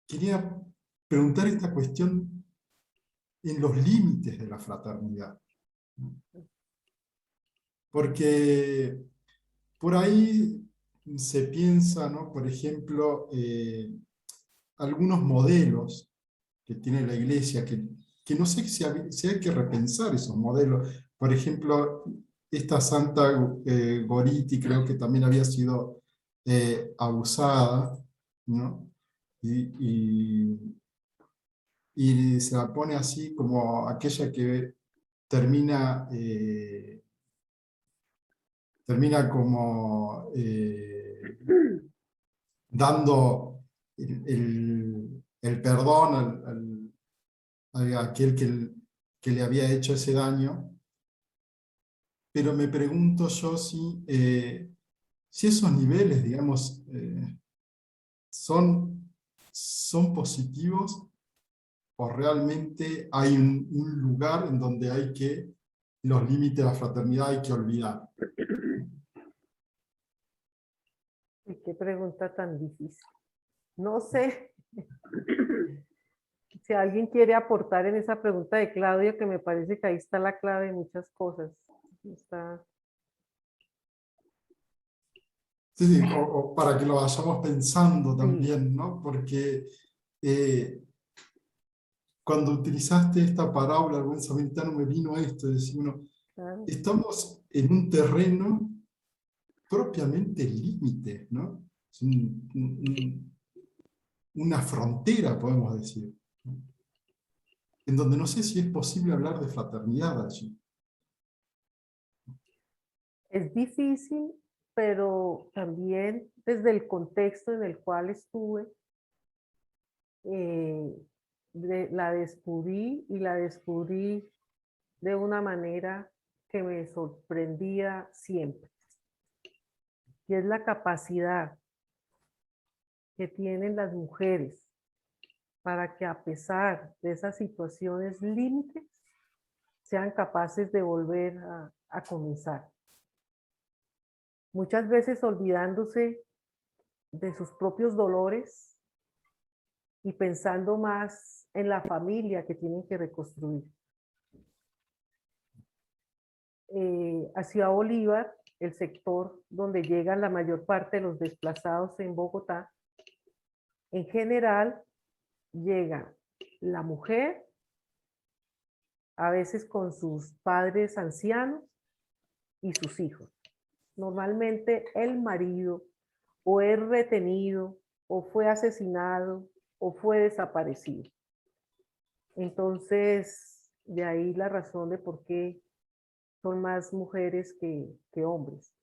quería preguntar esta cuestión en los límites de la fraternidad, porque por ahí se piensa, ¿no? Por ejemplo, algunos modelos que tiene la Iglesia, que no sé si hay que repensar esos modelos. Por ejemplo, esta santa Goriti creo que también había sido abusada, ¿no? Y, y se la pone así como aquella que termina, termina como dando el perdón a aquel que le había hecho ese daño, pero me pregunto yo si esos niveles, digamos, son positivos o realmente hay un lugar en donde los límites de la fraternidad hay que olvidar. y qué pregunta tan difícil. No sé si alguien quiere aportar en esa pregunta de Claudio, que me parece que ahí está la clave de muchas cosas. Está, Sí, sí, o para que lo vayamos pensando sí, también, ¿no? Porque cuando utilizaste esta parábola del buen samaritano me vino esto, de decir, bueno, claro. estamos en un terreno propiamente límite, ¿no? Es una frontera, podemos decir, ¿no? En donde no sé si es posible hablar de fraternidad allí. Es difícil, pero también desde el contexto en el cual estuve, eh, la descubrí y la descubrí de una manera que me sorprendía siempre. Y es la capacidad que tienen las mujeres para que a pesar de esas situaciones límites, sean capaces de volver a comenzar. Muchas veces olvidándose de sus propios dolores y pensando más en la familia que tienen que reconstruir. A Ciudad Bolívar, el sector donde llegan la mayor parte de los desplazados en Bogotá, en general llega la mujer, a veces con sus padres ancianos y sus hijos. Normalmente el marido o es retenido o fue asesinado o fue desaparecido. Entonces, de ahí la razón de por qué son más mujeres que hombres.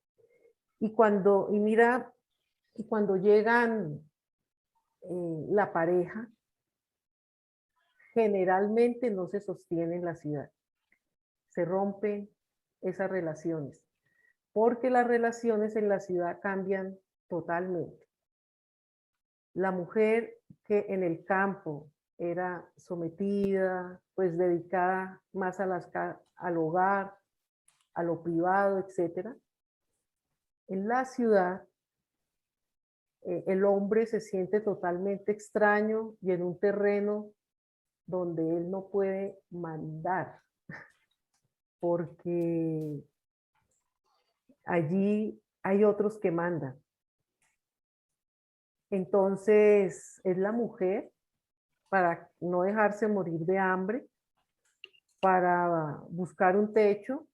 Y cuando llegan la pareja, generalmente no se sostiene en la ciudad. Se rompen esas relaciones, porque las relaciones en la ciudad cambian totalmente. La mujer que en el campo era sometida, pues dedicada más al hogar, a lo privado, etc. En la ciudad, el hombre se siente totalmente extraño y en un terreno donde él no puede mandar, porque allí hay otros que mandan. Entonces, es la mujer, para no dejarse morir de hambre, para buscar un techo,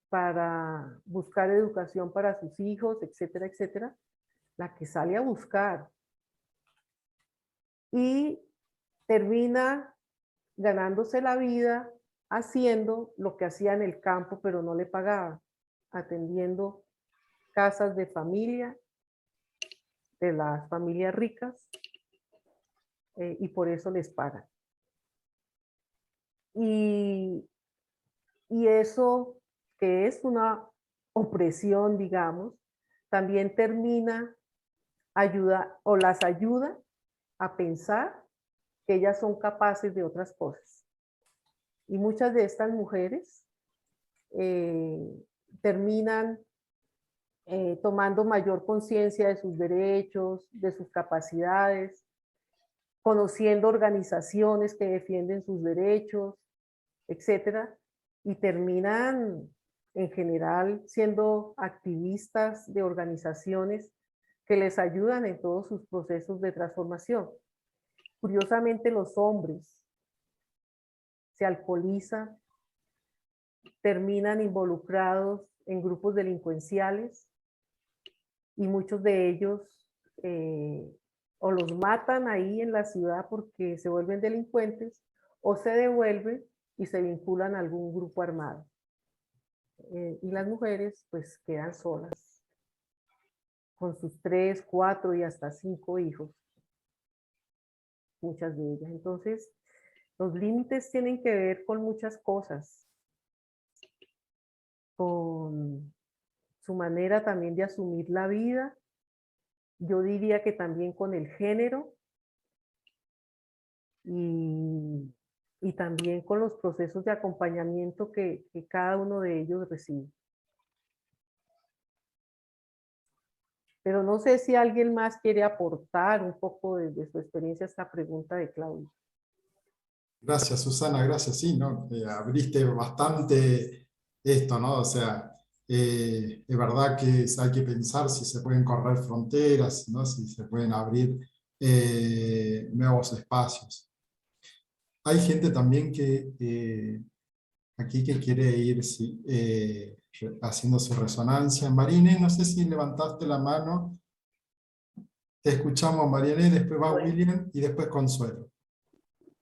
para buscar educación para sus hijos, etcétera, etcétera, la que sale a buscar. Y termina ganándose la vida haciendo lo que hacía en el campo, pero no le pagaba, atendiendo casas de familia, de las familias ricas, y por eso les pagan. Y, y eso, que es una opresión, digamos, también termina ayuda o las ayuda a pensar que ellas son capaces de otras cosas. Y muchas de estas mujeres terminan tomando mayor conciencia de sus derechos, de sus capacidades, conociendo organizaciones que defienden sus derechos, etcétera, y terminan en general siendo activistas de organizaciones que les ayudan en todos sus procesos de transformación. Curiosamente, los hombres se alcoholizan, terminan involucrados en grupos delincuenciales y muchos de ellos o los matan ahí en la ciudad porque se vuelven delincuentes o se devuelven y se vinculan a algún grupo armado. Y las mujeres pues quedan solas con sus 3, 4 y hasta 5 hijos, muchas de ellas. Entonces, los límites tienen que ver con muchas cosas, con su manera también de asumir la vida. Yo diría que también con el género y también con los procesos de acompañamiento que cada uno de ellos recibe. Pero no sé si alguien más quiere aportar un poco de su experiencia a esta pregunta de Claudia. Gracias, Susana, gracias. Sí, ¿no? Abriste bastante esto, ¿no? O sea, es verdad que hay que pensar si se pueden correr fronteras, ¿no? Si se pueden abrir nuevos espacios. Hay gente también que aquí que quiere ir haciendo su resonancia. Marine, no sé si levantaste la mano. Te escuchamos, Mariane, después va Bueno. William y después Consuelo.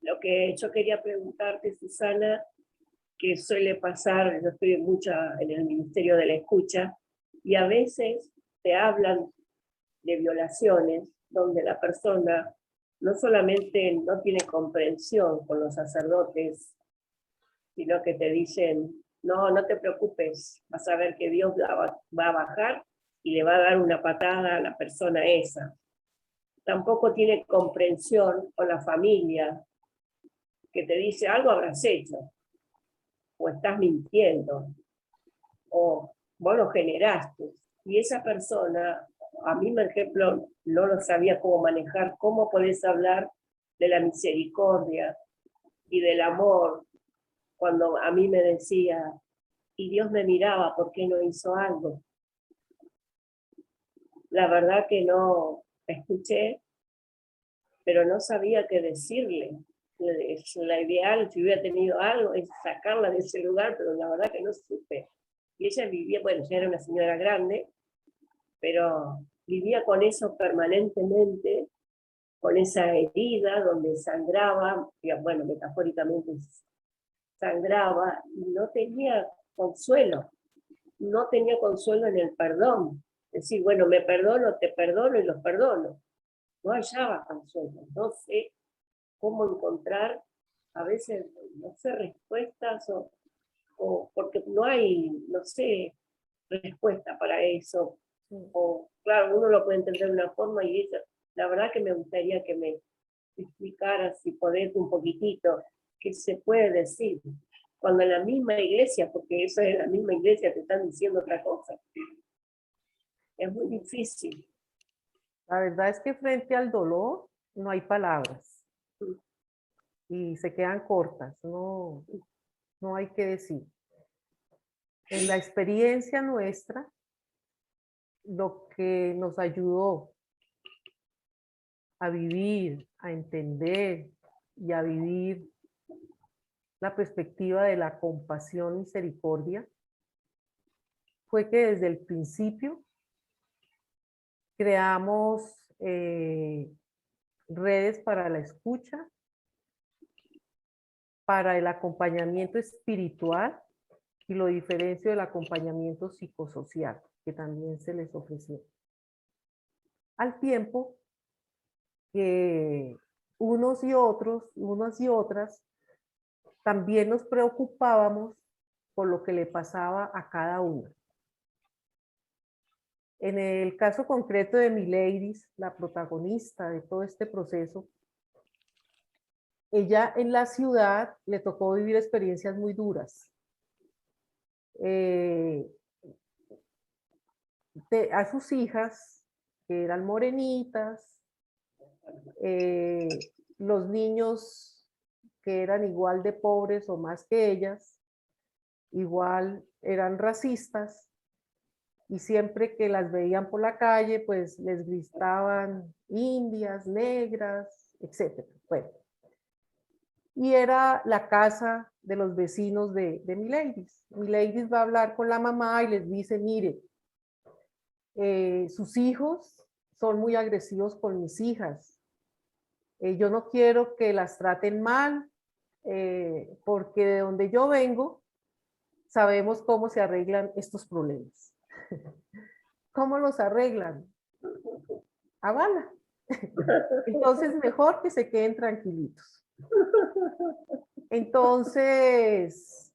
Lo que yo quería preguntarte, Susana, que suele pasar, yo estoy en el Ministerio de la Escucha, y a veces te hablan de violaciones donde la persona no solamente no tiene comprensión con los sacerdotes, sino que te dicen, no, no te preocupes, vas a ver que Dios va a bajar y le va a dar una patada a la persona esa. Tampoco tiene comprensión con la familia, que te dice algo habrás hecho, o estás mintiendo, o vos lo generaste. Y esa persona, a mí, por ejemplo, no lo sabía cómo manejar, cómo podés hablar de la misericordia y del amor, cuando a mí me decía, y Dios me miraba, ¿por qué no hizo algo? La verdad que no escuché, pero no sabía qué decirle. La ideal, si hubiera tenido algo, es sacarla de ese lugar, pero la verdad que no supe. Y ella vivía, bueno, ya era una señora grande, pero vivía con eso permanentemente, con esa herida donde sangraba, bueno, metafóricamente sangraba, y no tenía consuelo en el perdón. Es decir, bueno, me perdono, te perdono y los perdono. No hallaba consuelo, no sé cómo encontrar a veces, no sé, respuestas o porque no hay, no sé, respuesta para eso. O, claro, uno lo puede entender de una forma y ella, la verdad que me gustaría que me explicaras, si podés, un poquitito, qué se puede decir. Cuando en la misma iglesia, porque eso es la misma iglesia, te están diciendo otra cosa. Es muy difícil. La verdad es que frente al dolor no hay palabras y se quedan cortas, no hay que decir. En la experiencia nuestra, lo que nos ayudó a vivir, a entender y a vivir la perspectiva de la compasión y misericordia fue que desde el principio creamos redes para la escucha, para el acompañamiento espiritual, y lo diferencio del acompañamiento psicosocial que también se les ofreció. Al tiempo que unos y otros, unas y otras, también nos preocupábamos por lo que le pasaba a cada una. En el caso concreto de Mileidis, la protagonista de todo este proceso, ella en la ciudad le tocó vivir experiencias muy duras. A sus hijas, que eran morenitas, los niños que eran igual de pobres o más que ellas, igual eran racistas, y siempre que las veían por la calle, pues les gritaban indias, negras, etc. Bueno, y era la casa de los vecinos de Mileidis. Mileidis va a hablar con la mamá y les dice, mire, sus hijos son muy agresivos con mis hijas. Yo no quiero que las traten mal, porque de donde yo vengo, sabemos cómo se arreglan estos problemas. ¿Cómo los arreglan? A bala. Entonces, mejor que se queden tranquilitos. Entonces,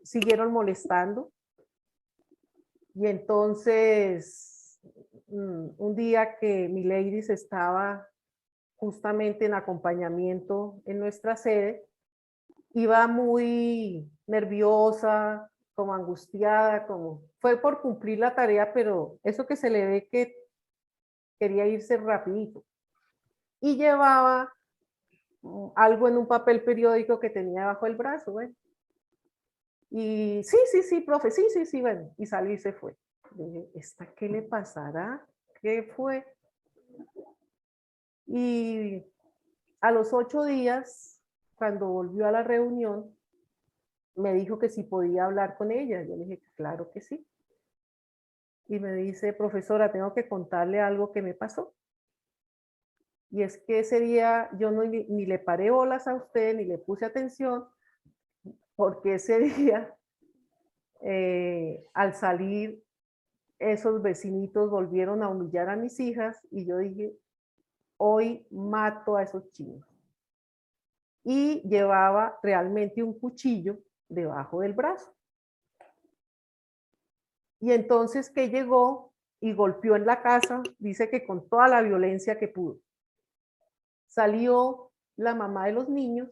siguieron molestando. Y entonces, un día que Mileidis estaba justamente en acompañamiento en nuestra sede, iba muy nerviosa, como angustiada, como fue por cumplir la tarea, pero eso que se le ve que quería irse rapidito. Y llevaba algo en un papel periódico que tenía bajo el brazo, bueno. Y sí, profe, sí, bueno. Y salió y se fue. Dije, ¿esta qué le pasará? ¿Qué fue? Y a los 8 días, cuando volvió a la reunión, me dijo que si podía hablar con ella. Yo le dije, claro que sí. Y me dice, profesora, tengo que contarle algo que me pasó. Y es que ese día yo ni le paré bolas a usted, ni le puse atención, porque ese día, al salir, esos vecinitos volvieron a humillar a mis hijas y yo dije, hoy mato a esos chinos. Y llevaba realmente un cuchillo debajo del brazo. Y entonces que llegó y golpeó en la casa, dice que con toda la violencia que pudo. Salió la mamá de los niños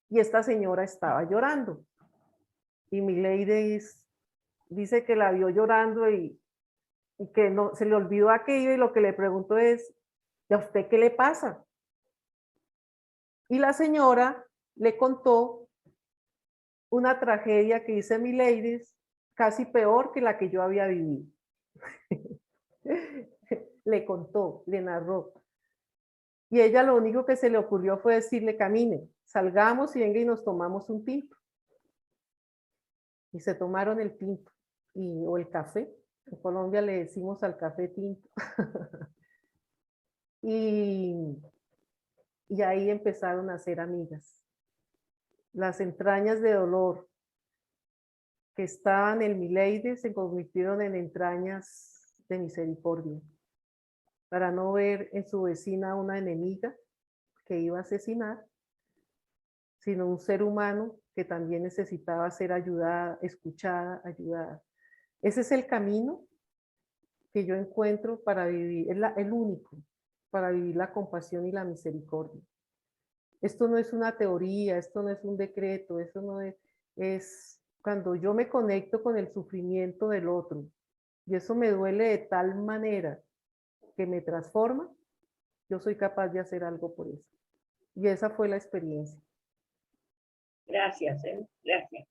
y esta señora estaba llorando. Y Mileidis dice que la vio llorando y que no, se le olvidó aquello y lo que le preguntó es, ¿y a usted qué le pasa? Y la señora le contó una tragedia que dice Mileidis, casi peor que la que yo había vivido. Le contó, le narró. Y ella lo único que se le ocurrió fue decirle, camine, salgamos y venga y nos tomamos un tinto. Y se tomaron el tinto o el café. En Colombia le decimos al café tinto. y ahí empezaron a ser amigas. Las entrañas de dolor que estaban en Mileidis se convirtieron en entrañas de misericordia, para no ver en su vecina una enemiga que iba a asesinar, sino un ser humano que también necesitaba ser ayudada, escuchada, ayudada. Ese es el camino que yo encuentro para vivir, es el único, para vivir la compasión y la misericordia. Esto no es una teoría, esto no es un decreto, esto no es cuando yo me conecto con el sufrimiento del otro, y eso me duele de tal manera que me transforma, yo soy capaz de hacer algo por eso. Y esa fue la experiencia. Gracias, gracias.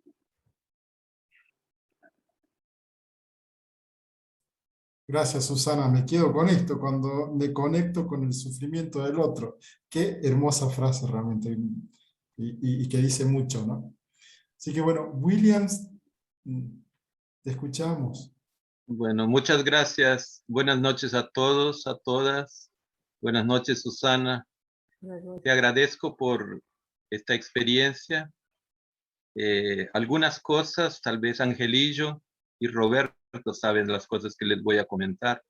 Gracias, Susana. Me quedo con esto, cuando me conecto con el sufrimiento del otro. Qué hermosa frase realmente, y que dice mucho, ¿no? Así que bueno, Williams, te escuchamos. Bueno, muchas gracias. Buenas noches a todos, a todas. Buenas noches, Susana. Te agradezco por esta experiencia. Algunas cosas, tal vez Angelillo y Roberto saben las cosas que les voy a comentar.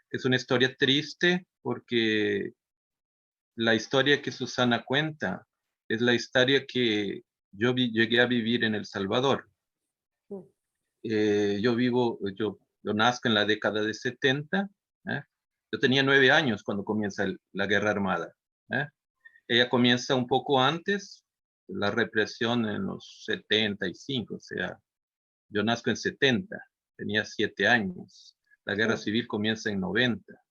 Es una historia triste porque la historia que Susana cuenta es la historia que yo llegué a vivir en El Salvador. Yo Yo nazco en la década de 70. Yo tenía 9 años cuando comienza la guerra armada. Ella comienza un poco antes, la represión en los 75, o sea, yo nazco en 70, tenía 7 años. La guerra civil comienza en 90.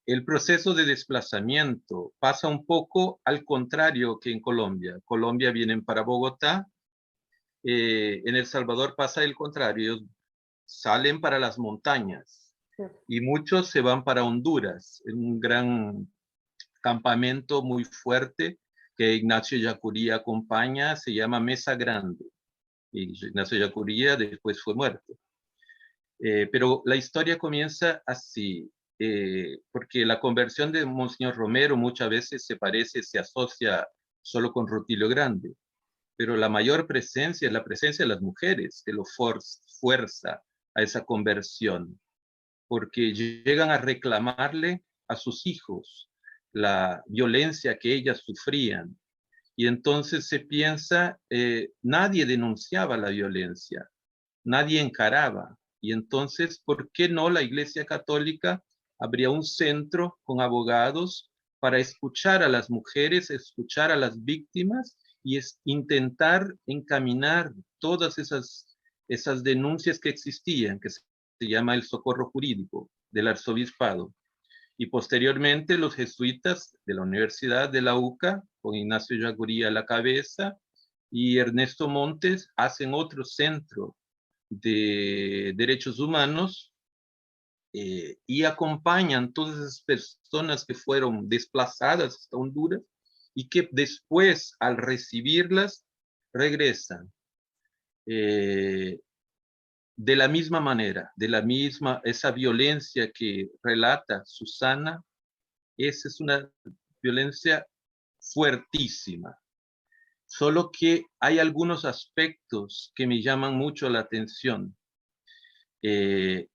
El proceso de desplazamiento pasa un poco al contrario que en Colombia. Colombia vienen para Bogotá. En El Salvador pasa el contrario. Ellos salen para las montañas y muchos se van para Honduras, en un gran campamento muy fuerte que Ignacio Yacuría acompaña, se llama Mesa Grande. Y Ignacio Yacuría después fue muerto. Pero la historia comienza así, porque la conversión de Monseñor Romero muchas veces se asocia solo con Rutilio Grande, pero la mayor presencia es la presencia de las mujeres, que lo fuerza a esa conversión, porque llegan a reclamarle a sus hijos la violencia que ellas sufrían. Y entonces se piensa, nadie denunciaba la violencia, nadie encaraba. Y entonces, ¿por qué no la Iglesia Católica habría un centro con abogados para escuchar a las mujeres, escuchar a las víctimas y intentar encaminar todas esas denuncias que existían, que se llama el socorro jurídico del arzobispado? Y posteriormente los jesuitas de la Universidad de la UCA, con Ignacio Yacuría a la cabeza, y Ernesto Montes hacen otro centro de derechos humanos y acompañan todas esas personas que fueron desplazadas hasta Honduras y que después, al recibirlas, regresan. De la misma manera, esa violencia que relata Susana, esa es una violencia fuertísima. Solo que hay algunos aspectos que me llaman mucho la atención. Que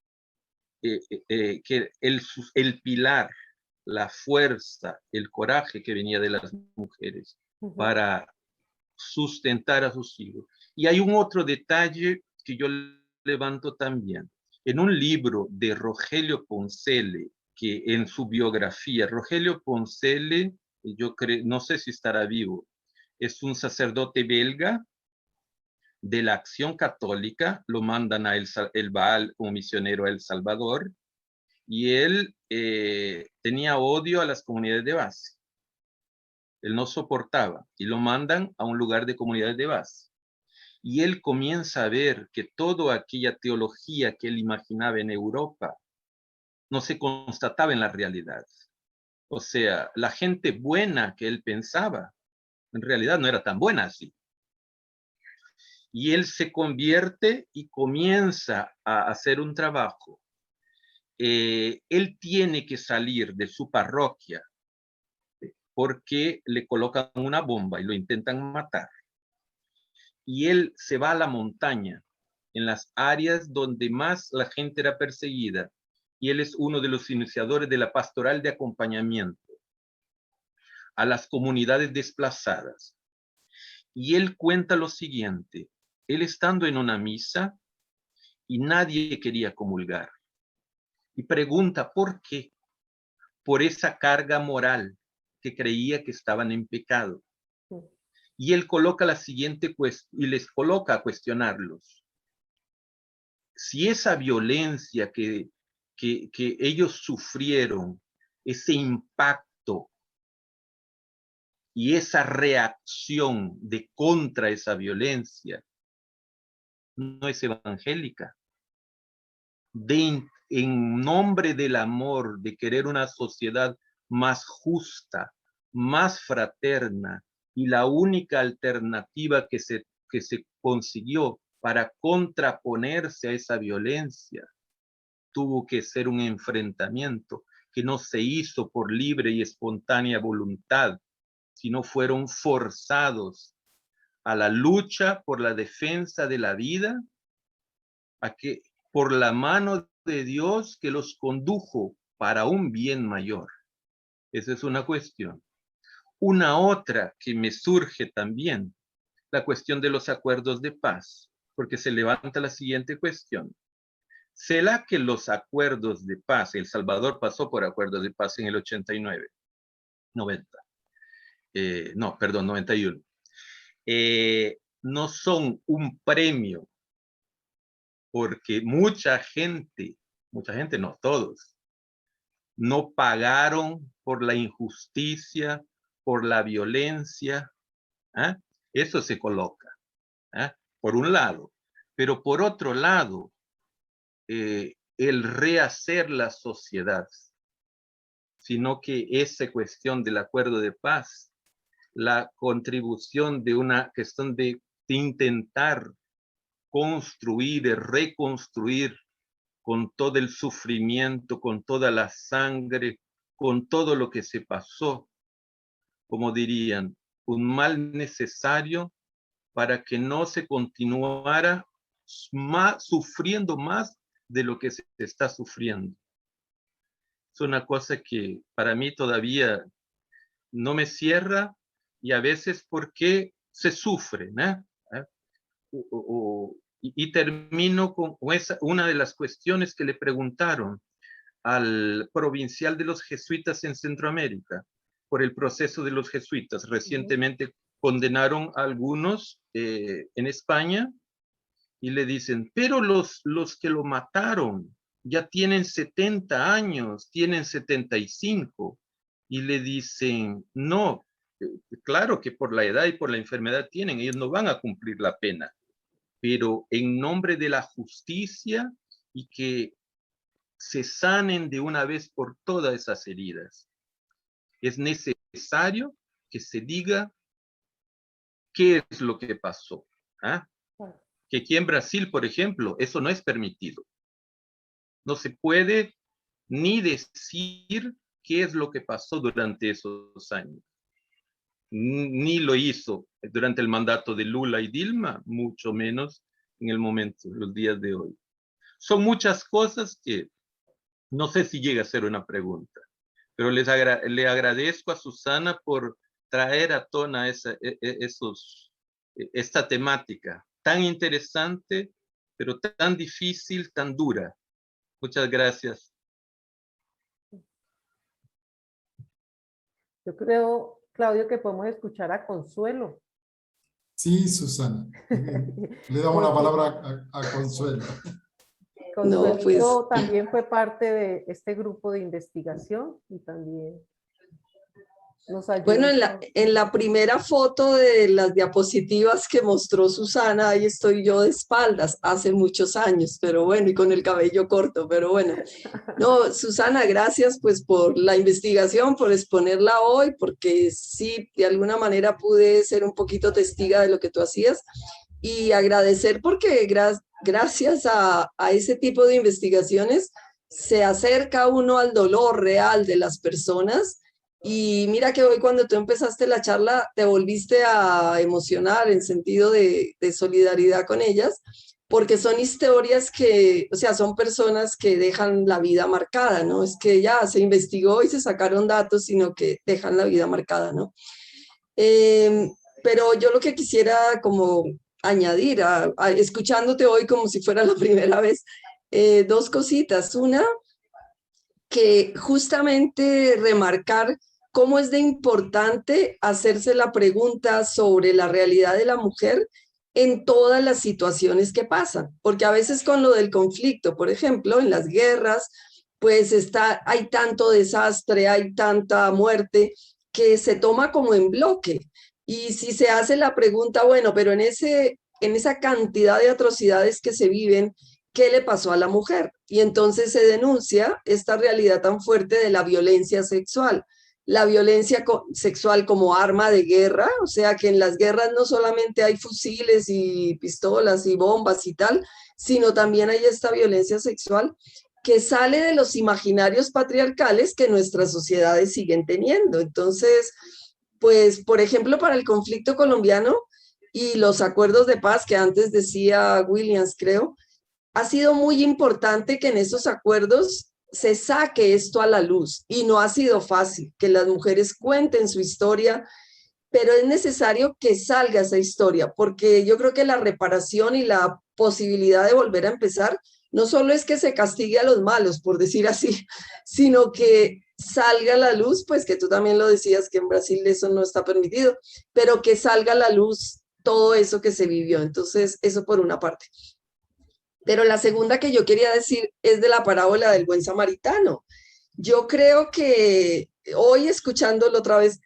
el pilar, la fuerza, el coraje que venía de las mujeres para sustentar a sus hijos. Y hay un otro detalle que yo levanto también. En un libro de Rogelio Poncelle, que en su biografía, Rogelio Poncelle, yo creo, no sé si estará vivo, es un sacerdote belga de la Acción Católica, lo mandan a el Baal como misionero a El Salvador, y él tenía odio a las comunidades de base. Él no soportaba, y lo mandan a un lugar de comunidades de base. Y él comienza a ver que toda aquella teología que él imaginaba en Europa no se constataba en la realidad. O sea, la gente buena que él pensaba, en realidad no era tan buena así. Y él se convierte y comienza a hacer un trabajo. Él tiene que salir de su parroquia porque le colocan una bomba y lo intentan matar. Y él se va a la montaña, en las áreas donde más la gente era perseguida. Y él es uno de los iniciadores de la pastoral de acompañamiento a las comunidades desplazadas. Y él cuenta lo siguiente: él estando en una misa y nadie quería comulgar. Y pregunta ¿por qué? Por esa carga moral que creía que estaban en pecado. Y él coloca la siguiente y les coloca a cuestionarlos. Si esa violencia que ellos sufrieron, ese impacto y esa reacción de contra esa violencia, no es evangélica, en nombre del amor, de querer una sociedad más justa, más fraterna, y la única alternativa que se consiguió para contraponerse a esa violencia tuvo que ser un enfrentamiento que no se hizo por libre y espontánea voluntad, sino fueron forzados a la lucha por la defensa de la vida, a que por la mano de Dios que los condujo para un bien mayor. Esa es una cuestión. Una otra que me surge también, la cuestión de los acuerdos de paz, porque se levanta la siguiente cuestión. ¿Será que los acuerdos de paz, El Salvador pasó por acuerdos de paz en el 89, 90, no, perdón, 91, no son un premio porque mucha gente no todos, no pagaron por la injusticia, por la violencia? ¿Ah? Eso se coloca, ¿ah? Por un lado. Pero por otro lado, el rehacer la sociedad, sino que esa cuestión del acuerdo de paz, la contribución de una cuestión de intentar construir y reconstruir con todo el sufrimiento, con toda la sangre, con todo lo que se pasó, como dirían, un mal necesario para que no se continuara sufriendo más de lo que se está sufriendo. Es una cosa que para mí todavía no me cierra, y a veces porque se sufre, ¿no? Y termino con una de las cuestiones que le preguntaron al provincial de los jesuitas en Centroamérica por el proceso de los jesuitas. Recientemente condenaron a algunos en España y le dicen, pero los que lo mataron ya tienen 70 años, tienen 75. Y le dicen, no, claro que por la edad y por la enfermedad tienen, ellos no van a cumplir la pena, pero en nombre de la justicia y que se sanen de una vez por todas esas heridas, es necesario que se diga qué es lo que pasó. ¿Ah? Que aquí en Brasil, por ejemplo, eso no es permitido. No se puede ni decir qué es lo que pasó durante esos años. Ni lo hizo durante el mandato de Lula y Dilma, mucho menos en el momento, los días de hoy. Son muchas cosas que no sé si llega a ser una pregunta, pero le agradezco a Susana por traer a tona esta temática tan interesante, pero tan difícil, tan dura. Muchas gracias. Yo creo, Claudio, que podemos escuchar a Consuelo. Sí, Susana. Le damos la palabra a Consuelo. Consuelo No, pues también fue parte de este grupo de investigación y también nos ayudó. bueno, en la primera foto de las diapositivas que mostró Susana, ahí estoy yo de espaldas, hace muchos años, pero bueno, y con el cabello corto, pero bueno. No, Susana, gracias pues por la investigación, por exponerla hoy, porque sí, de alguna manera pude ser un poquito testiga de lo que tú hacías, y agradecer porque gracias a ese tipo de investigaciones se acerca uno al dolor real de las personas. Y mira que hoy cuando tú empezaste la charla te volviste a emocionar en sentido de solidaridad con ellas, porque son historias que, o sea, son personas que dejan la vida marcada, ¿no? Es que ya se investigó y se sacaron datos, sino que dejan la vida marcada, ¿no? Pero yo lo que quisiera como añadir, escuchándote hoy como si fuera la primera vez, dos cositas. Una, que justamente remarcar cómo es de importante hacerse la pregunta sobre la realidad de la mujer en todas las situaciones que pasan, porque a veces con lo del conflicto, por ejemplo, en las guerras, pues hay tanto desastre, hay tanta muerte que se toma como en bloque. Y si se hace la pregunta, bueno, pero en esa cantidad de atrocidades que se viven, ¿qué le pasó a la mujer? Y entonces se denuncia esta realidad tan fuerte de la violencia sexual. La violencia sexual como arma de guerra, o sea que en las guerras no solamente hay fusiles y pistolas y bombas y tal, sino también hay esta violencia sexual que sale de los imaginarios patriarcales que nuestras sociedades siguen teniendo. Entonces, pues, por ejemplo, para el conflicto colombiano y los acuerdos de paz que antes decía Williams, creo, ha sido muy importante que en esos acuerdos se saque esto a la luz, y no ha sido fácil que las mujeres cuenten su historia, pero es necesario que salga esa historia, porque yo creo que la reparación y la posibilidad de volver a empezar no solo es que se castigue a los malos, por decir así, sino que salga a la luz, pues que tú también lo decías, que en Brasil eso no está permitido, pero que salga a la luz todo eso que se vivió. Entonces, eso por una parte. Pero la segunda que yo quería decir es de la parábola del buen samaritano. Yo creo que hoy escuchándolo otra vez,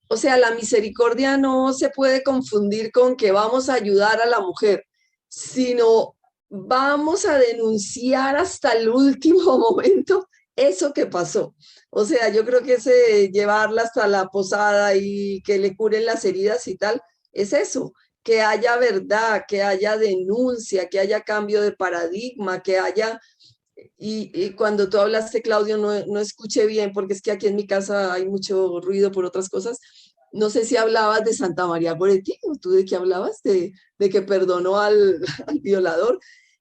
o sea, la misericordia no se puede confundir con que vamos a ayudar a la mujer, sino vamos a denunciar hasta el último momento eso que pasó. O sea, yo creo que ese llevarla hasta la posada y que le curen las heridas y tal, es eso, que haya verdad, que haya denuncia, que haya cambio de paradigma, que haya... Y cuando tú hablaste, Claudio, no escuché bien, porque es que aquí en mi casa hay mucho ruido por otras cosas. No sé si hablabas de Santa María Goretti, o tú de qué hablabas, de que perdonó al violador.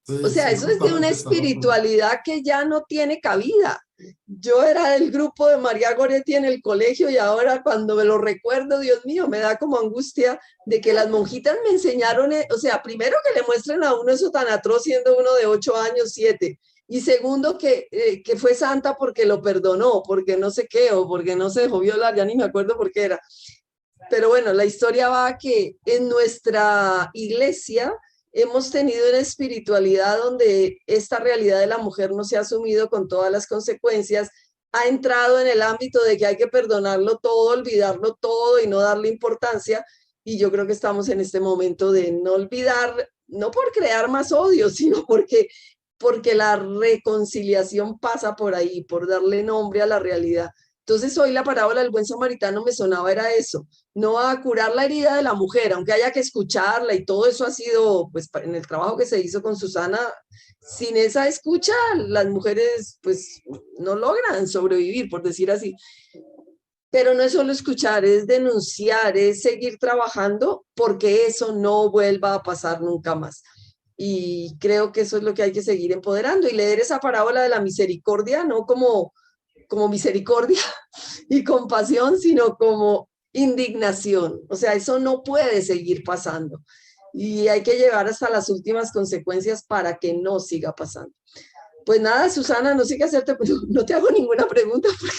O Sí, sea, sí, eso es de una justamente esas dos cosas. espiritualidad que ya no tiene cabida. Yo era del grupo de María Goretti en el colegio y ahora cuando me lo recuerdo, Dios mío, me da como angustia de que las monjitas me enseñaron, o sea, primero que le muestren a uno eso tan atroz siendo uno de 8 años, 7, y segundo que fue santa porque lo perdonó, porque no sé qué, o porque no se dejó violar, ya ni me acuerdo por qué era. Pero bueno, la historia va a que en nuestra iglesia hemos tenido una espiritualidad donde esta realidad de la mujer no se ha asumido con todas las consecuencias, ha entrado en el ámbito de que hay que perdonarlo todo, olvidarlo todo y no darle importancia. Y yo creo que estamos en este momento de no olvidar, no por crear más odio, sino porque la reconciliación pasa por ahí, por darle nombre a la realidad. Entonces hoy la parábola del buen samaritano me sonaba era eso, no a curar la herida de la mujer, aunque haya que escucharla y todo eso ha sido, pues en el trabajo que se hizo con Susana, sin esa escucha las mujeres pues no logran sobrevivir, por decir así. Pero no es solo escuchar, es denunciar, es seguir trabajando porque eso no vuelva a pasar nunca más. Y creo que eso es lo que hay que seguir empoderando y leer esa parábola de la misericordia, no como misericordia y compasión, sino como indignación. O sea, eso no puede seguir pasando y hay que llegar hasta las últimas consecuencias para que no siga pasando. Pues nada, Susana, no sé qué hacerte, pues no te hago ninguna pregunta porque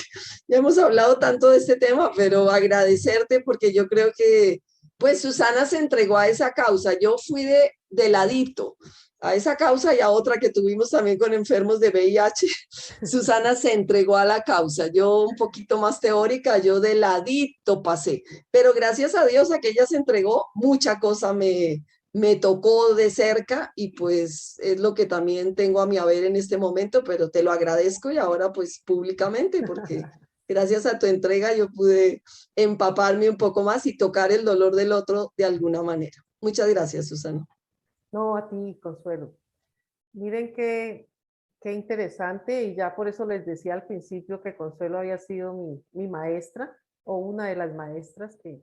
ya hemos hablado tanto de este tema, pero agradecerte porque yo creo que, pues Susana se entregó a esa causa. Yo fui de ladito a esa causa y a otra que tuvimos también con enfermos de VIH. Susana se entregó a la causa. Yo un poquito más teórica, yo de ladito pasé. Pero gracias a Dios a que ella se entregó, mucha cosa me tocó de cerca y pues es lo que también tengo a mi haber en este momento, pero te lo agradezco y ahora pues públicamente porque gracias a tu entrega yo pude empaparme un poco más y tocar el dolor del otro de alguna manera. Muchas gracias, Susana. No, a ti, Consuelo. Miren qué interesante, y ya por eso les decía al principio que Consuelo había sido mi maestra o una de las maestras que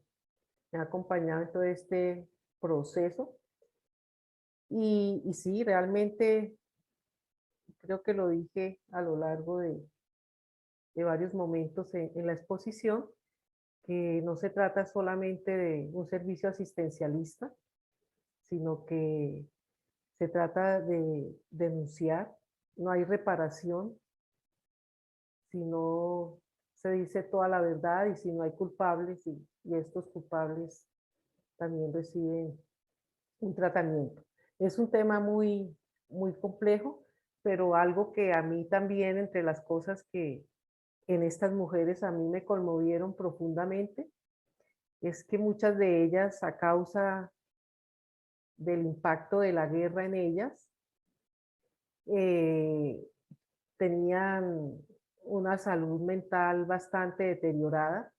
me ha acompañado en todo este proceso. Y sí, realmente creo que lo dije a lo largo de varios momentos en la exposición, que no se trata solamente de un servicio asistencialista, sino que se trata de denunciar. No hay reparación si no se dice toda la verdad y si no hay culpables y estos culpables también reciben un tratamiento. Es un tema muy complejo, pero algo que a mí también, entre las cosas que en estas mujeres a mí me conmovieron profundamente, es que muchas de ellas, a causa del impacto de la guerra en ellas, eh, tenían una salud mental bastante deteriorada.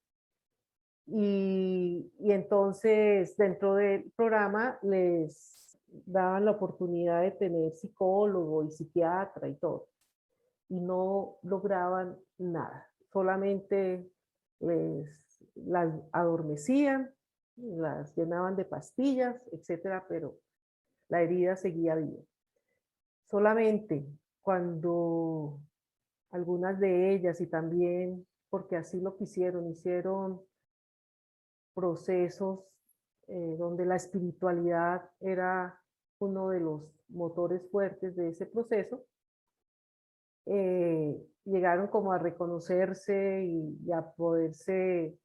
Y entonces dentro del programa les daban la oportunidad de tener psicólogo y psiquiatra y todo. Y no lograban nada. Solamente las adormecían, las llenaban de pastillas, etcétera, pero la herida seguía viva. Solamente cuando algunas de ellas, y también porque así lo quisieron, hicieron procesos donde la espiritualidad era uno de los motores fuertes de ese proceso, llegaron como a reconocerse y a poderse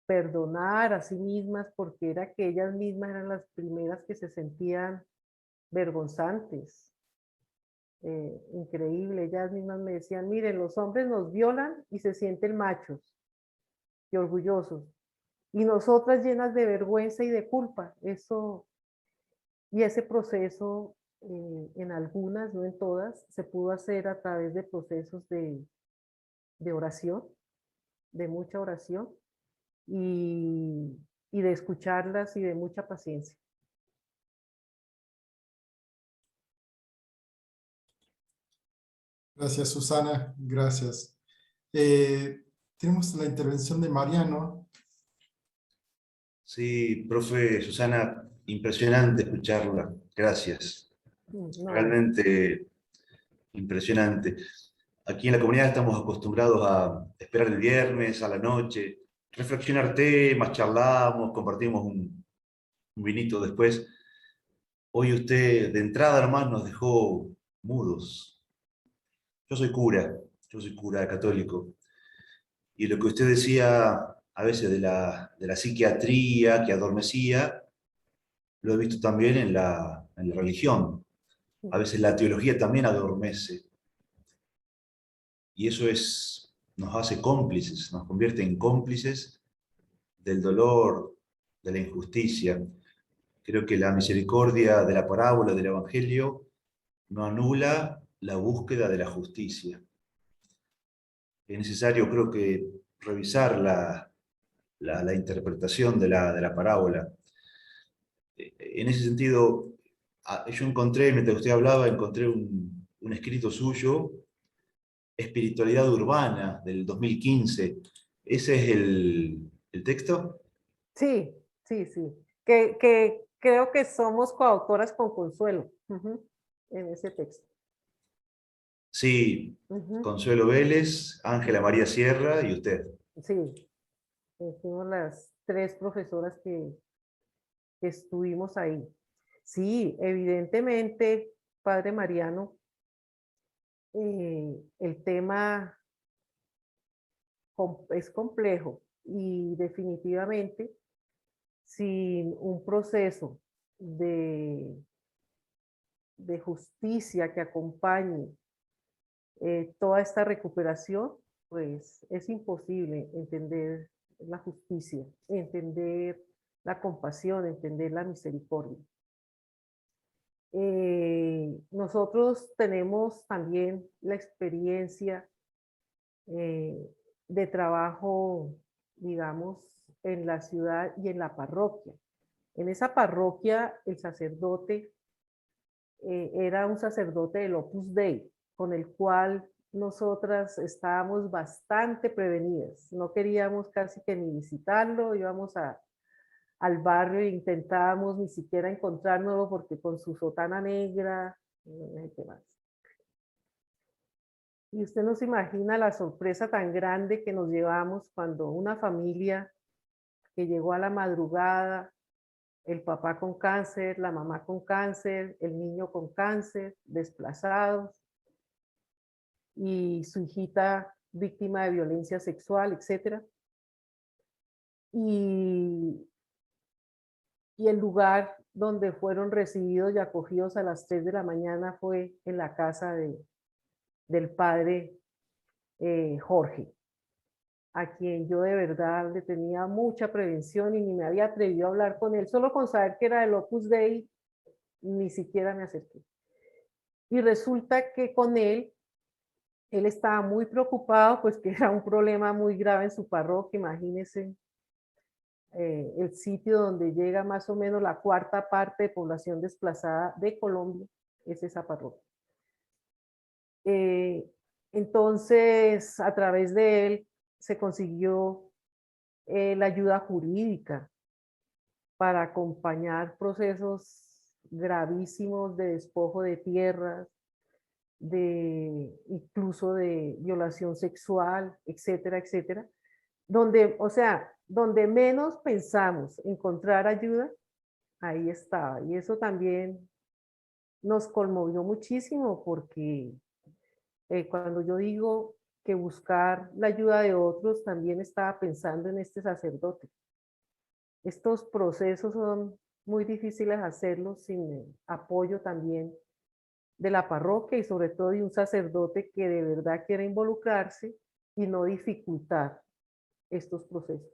perdonar a sí mismas, porque era que ellas mismas eran las primeras que se sentían vergonzantes. Increíble, ellas mismas me decían, miren, los hombres nos violan y se sienten machos y orgullosos, y nosotras llenas de vergüenza y de culpa. Y ese proceso, en algunas, no en todas, se pudo hacer a través de procesos de oración, de mucha oración, y de escucharlas y de mucha paciencia. Gracias, Susana. Gracias. Tenemos la intervención de Mariano. Sí, profe Susana, impresionante escucharla. Gracias. No, Realmente impresionante. Aquí en la comunidad estamos acostumbrados a esperar el viernes, a la noche, reflexionar temas, charlamos, compartimos un vinito después. Hoy usted de entrada nomás nos dejó mudos. Yo soy cura católico. Y lo que usted decía a veces de la psiquiatría que adormecía, lo he visto también en la religión. A veces la teología también adormece. Y eso nos hace cómplices, nos convierte en cómplices del dolor, de la injusticia. Creo que la misericordia de la parábola del Evangelio no anula la búsqueda de la justicia. Es necesario, creo que, revisar la interpretación de la parábola. En ese sentido, yo encontré, mientras usted hablaba, encontré un escrito suyo, Espiritualidad Urbana, del 2015. ¿Ese es el texto? sí, sí, sí. Que creo que somos coautoras con Consuelo, en ese texto. Sí, Consuelo Vélez, Ángela María Sierra y usted. Sí, fuimos las 3 profesoras que estuvimos ahí. Sí, evidentemente, padre Mariano, el tema es complejo y definitivamente sin un proceso de justicia que acompañe toda esta recuperación, pues es imposible entender la justicia, entender la compasión, entender la misericordia. Nosotros tenemos también la experiencia de trabajo, digamos, en la ciudad y en la parroquia. En esa parroquia el sacerdote era un sacerdote del Opus Dei, con el cual nosotras estábamos bastante prevenidas. No queríamos casi que ni visitarlo, íbamos al barrio e intentábamos ni siquiera encontrárnoslo porque con su sotana negra, ¿qué más? Y usted no se imagina la sorpresa tan grande que nos llevamos cuando una familia que llegó a la madrugada, el papá con cáncer, la mamá con cáncer, el niño con cáncer, desplazados, y su hijita víctima de violencia sexual, etc. Y el lugar donde fueron recibidos y acogidos a las 3 de la mañana fue en la casa del padre Jorge, a quien yo de verdad le tenía mucha prevención y ni me había atrevido a hablar con él. Solo con saber que era del Opus Dei, ni siquiera me acerqué. Y resulta que con él estaba muy preocupado, pues que era un problema muy grave en su parroquia. Imagínense, el sitio donde llega más o menos la 4ª parte de población desplazada de Colombia es esa parroquia. Entonces, a través de él se consiguió la ayuda jurídica para acompañar procesos gravísimos de despojo de tierras, incluso de violación sexual, etcétera, etcétera, donde, o sea, donde menos pensamos encontrar ayuda, ahí estaba. Y eso también nos conmovió muchísimo porque cuando yo digo que buscar la ayuda de otros, también estaba pensando en este sacerdote. Estos procesos son muy difíciles hacerlos sin el apoyo también de la parroquia y sobre todo de un sacerdote que de verdad quiera involucrarse y no dificultar estos procesos.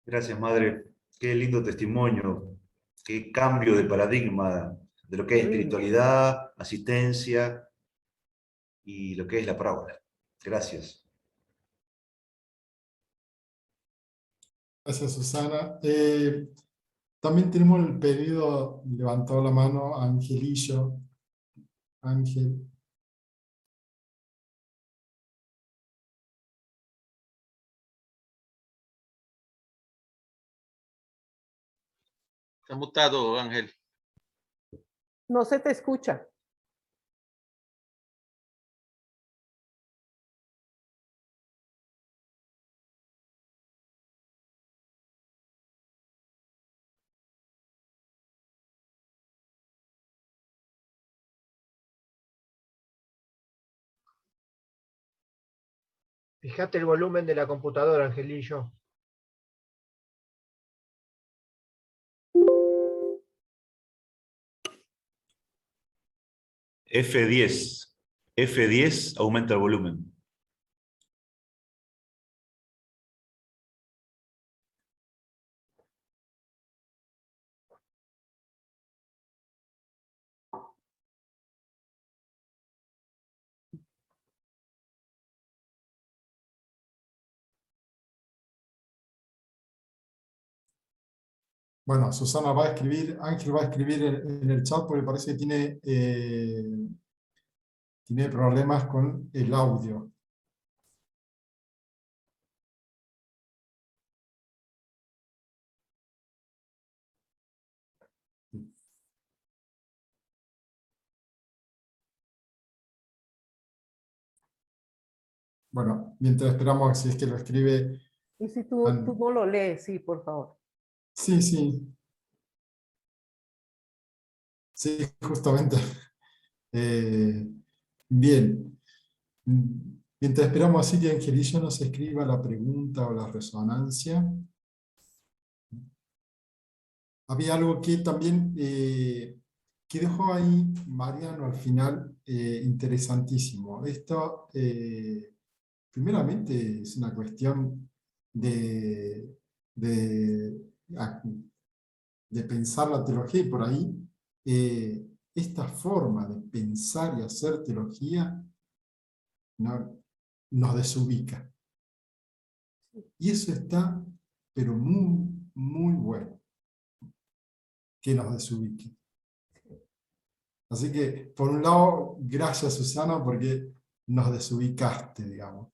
Gracias, Madre. Qué lindo testimonio, qué cambio de paradigma de lo que es Terrible. espiritualidad, asistencia y lo que es la parábola. Gracias. Gracias, Susana. También tenemos el pedido, levantó la mano Angelillo. Ángel. Está mutado, Ángel. No se te escucha. Fíjate el volumen de la computadora, Angelillo. F10. F10 aumenta el volumen. Bueno, Susana va a escribir, Ángel va a escribir en el chat porque parece que tiene problemas con el audio. Bueno, mientras esperamos si es que lo escribe. Y si tú no lo lees, sí, por favor. Sí, sí. Sí, justamente. Bien. Mientras esperamos así que Angelillo nos escriba la pregunta o la resonancia. Había algo que también que dejó ahí Mariano al final, interesantísimo. Esto, primeramente, es una cuestión de, de pensar la teología y por ahí esta forma de pensar y hacer teología nos desubica. Y eso está, pero muy, muy bueno, que nos desubique. Así que, por un lado, gracias Susana, porque nos desubicaste, digamos.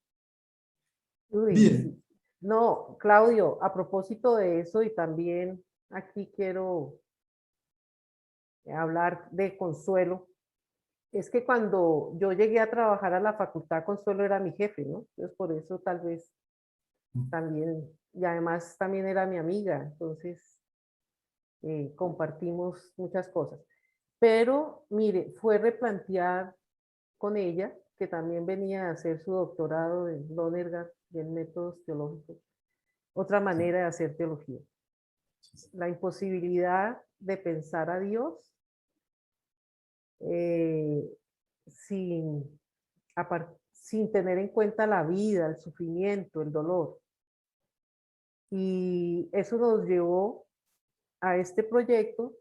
Uy, Bien. sí. No, Claudio, a propósito de eso, y también aquí quiero hablar de Consuelo, es que cuando yo llegué a trabajar a la facultad, Consuelo era mi jefe, ¿no? Entonces, por eso tal vez también, y además también era mi amiga, entonces compartimos muchas cosas. Pero, mire, fue replantear con ella, que también venía a hacer su doctorado en Lonergan y en métodos teológicos, otra manera de hacer teología. La imposibilidad de pensar a Dios sin, sin tener en cuenta la vida, el sufrimiento, el dolor. Y eso nos llevó a este proyecto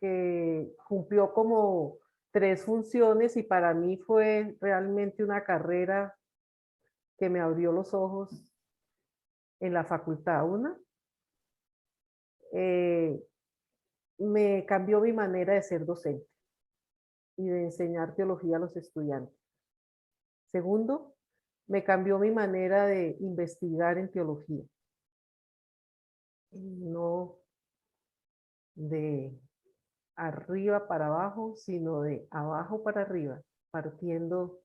que cumplió como 3 funciones y para mí fue realmente una carrera que me abrió los ojos en la facultad. Una, me cambió mi manera de ser docente y de enseñar teología a los estudiantes. Segundo, me cambió mi manera de investigar en teología. No de arriba para abajo, sino de abajo para arriba, partiendo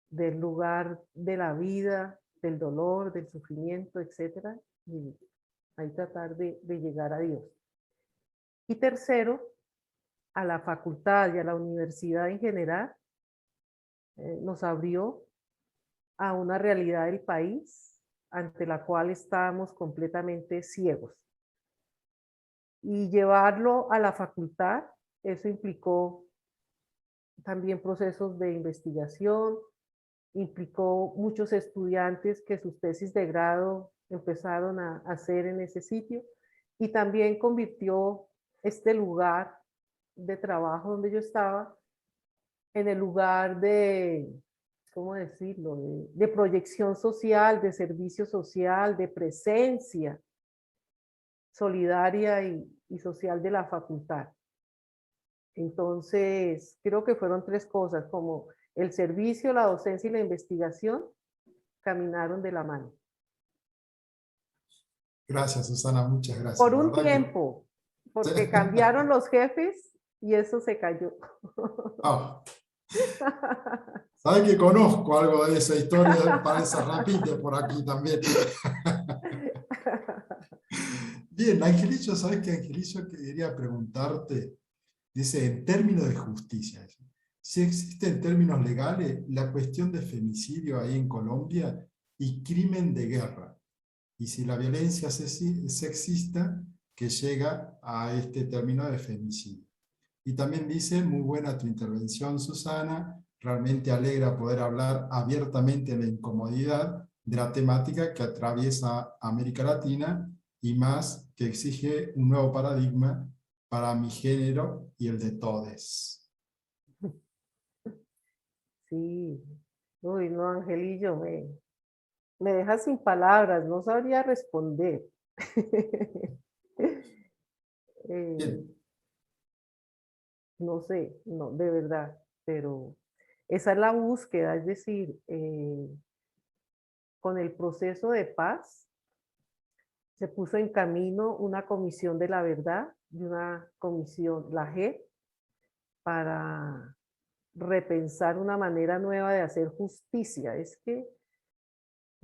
del lugar de la vida, del dolor, del sufrimiento, etcétera, y ahí tratar de llegar a Dios. Y tercero, a la facultad y a la universidad en general, nos abrió a una realidad del país ante la cual estábamos completamente ciegos. Y llevarlo a la facultad, eso implicó también procesos de investigación, implicó muchos estudiantes que sus tesis de grado empezaron a hacer en ese sitio, y también convirtió este lugar de trabajo donde yo estaba en el lugar de, ¿cómo decirlo?, de proyección social, de servicio social, de presencia solidaria y social de la facultad. Entonces, creo que fueron tres cosas, como el servicio, la docencia y la investigación caminaron de la mano. Gracias, Susana, muchas gracias. Por La un verdad que- tiempo, porque cambiaron los jefes y eso se cayó. Ah, ¿sabes que conozco algo de esa historia? Parece repite por aquí también. Bien, Angelillo, ¿sabes qué, Angelillo? Quería preguntarte, dice, en términos de justicia, si existe en términos legales la cuestión de femicidio ahí en Colombia y crimen de guerra, y si la violencia sexista que llega a este término de femicidio. Y también dice, muy buena tu intervención, Susana, realmente alegra poder hablar abiertamente de la incomodidad de la temática que atraviesa América Latina y más que exige un nuevo paradigma para mi género y el de todes. Sí, uy, no, Angelillo, me deja sin palabras, no sabría responder. Bien. No sé, no, de verdad, pero esa es la búsqueda, es decir, con el proceso de paz se puso en camino una comisión de la verdad y una comisión, la G, para repensar una manera nueva de hacer justicia. Es que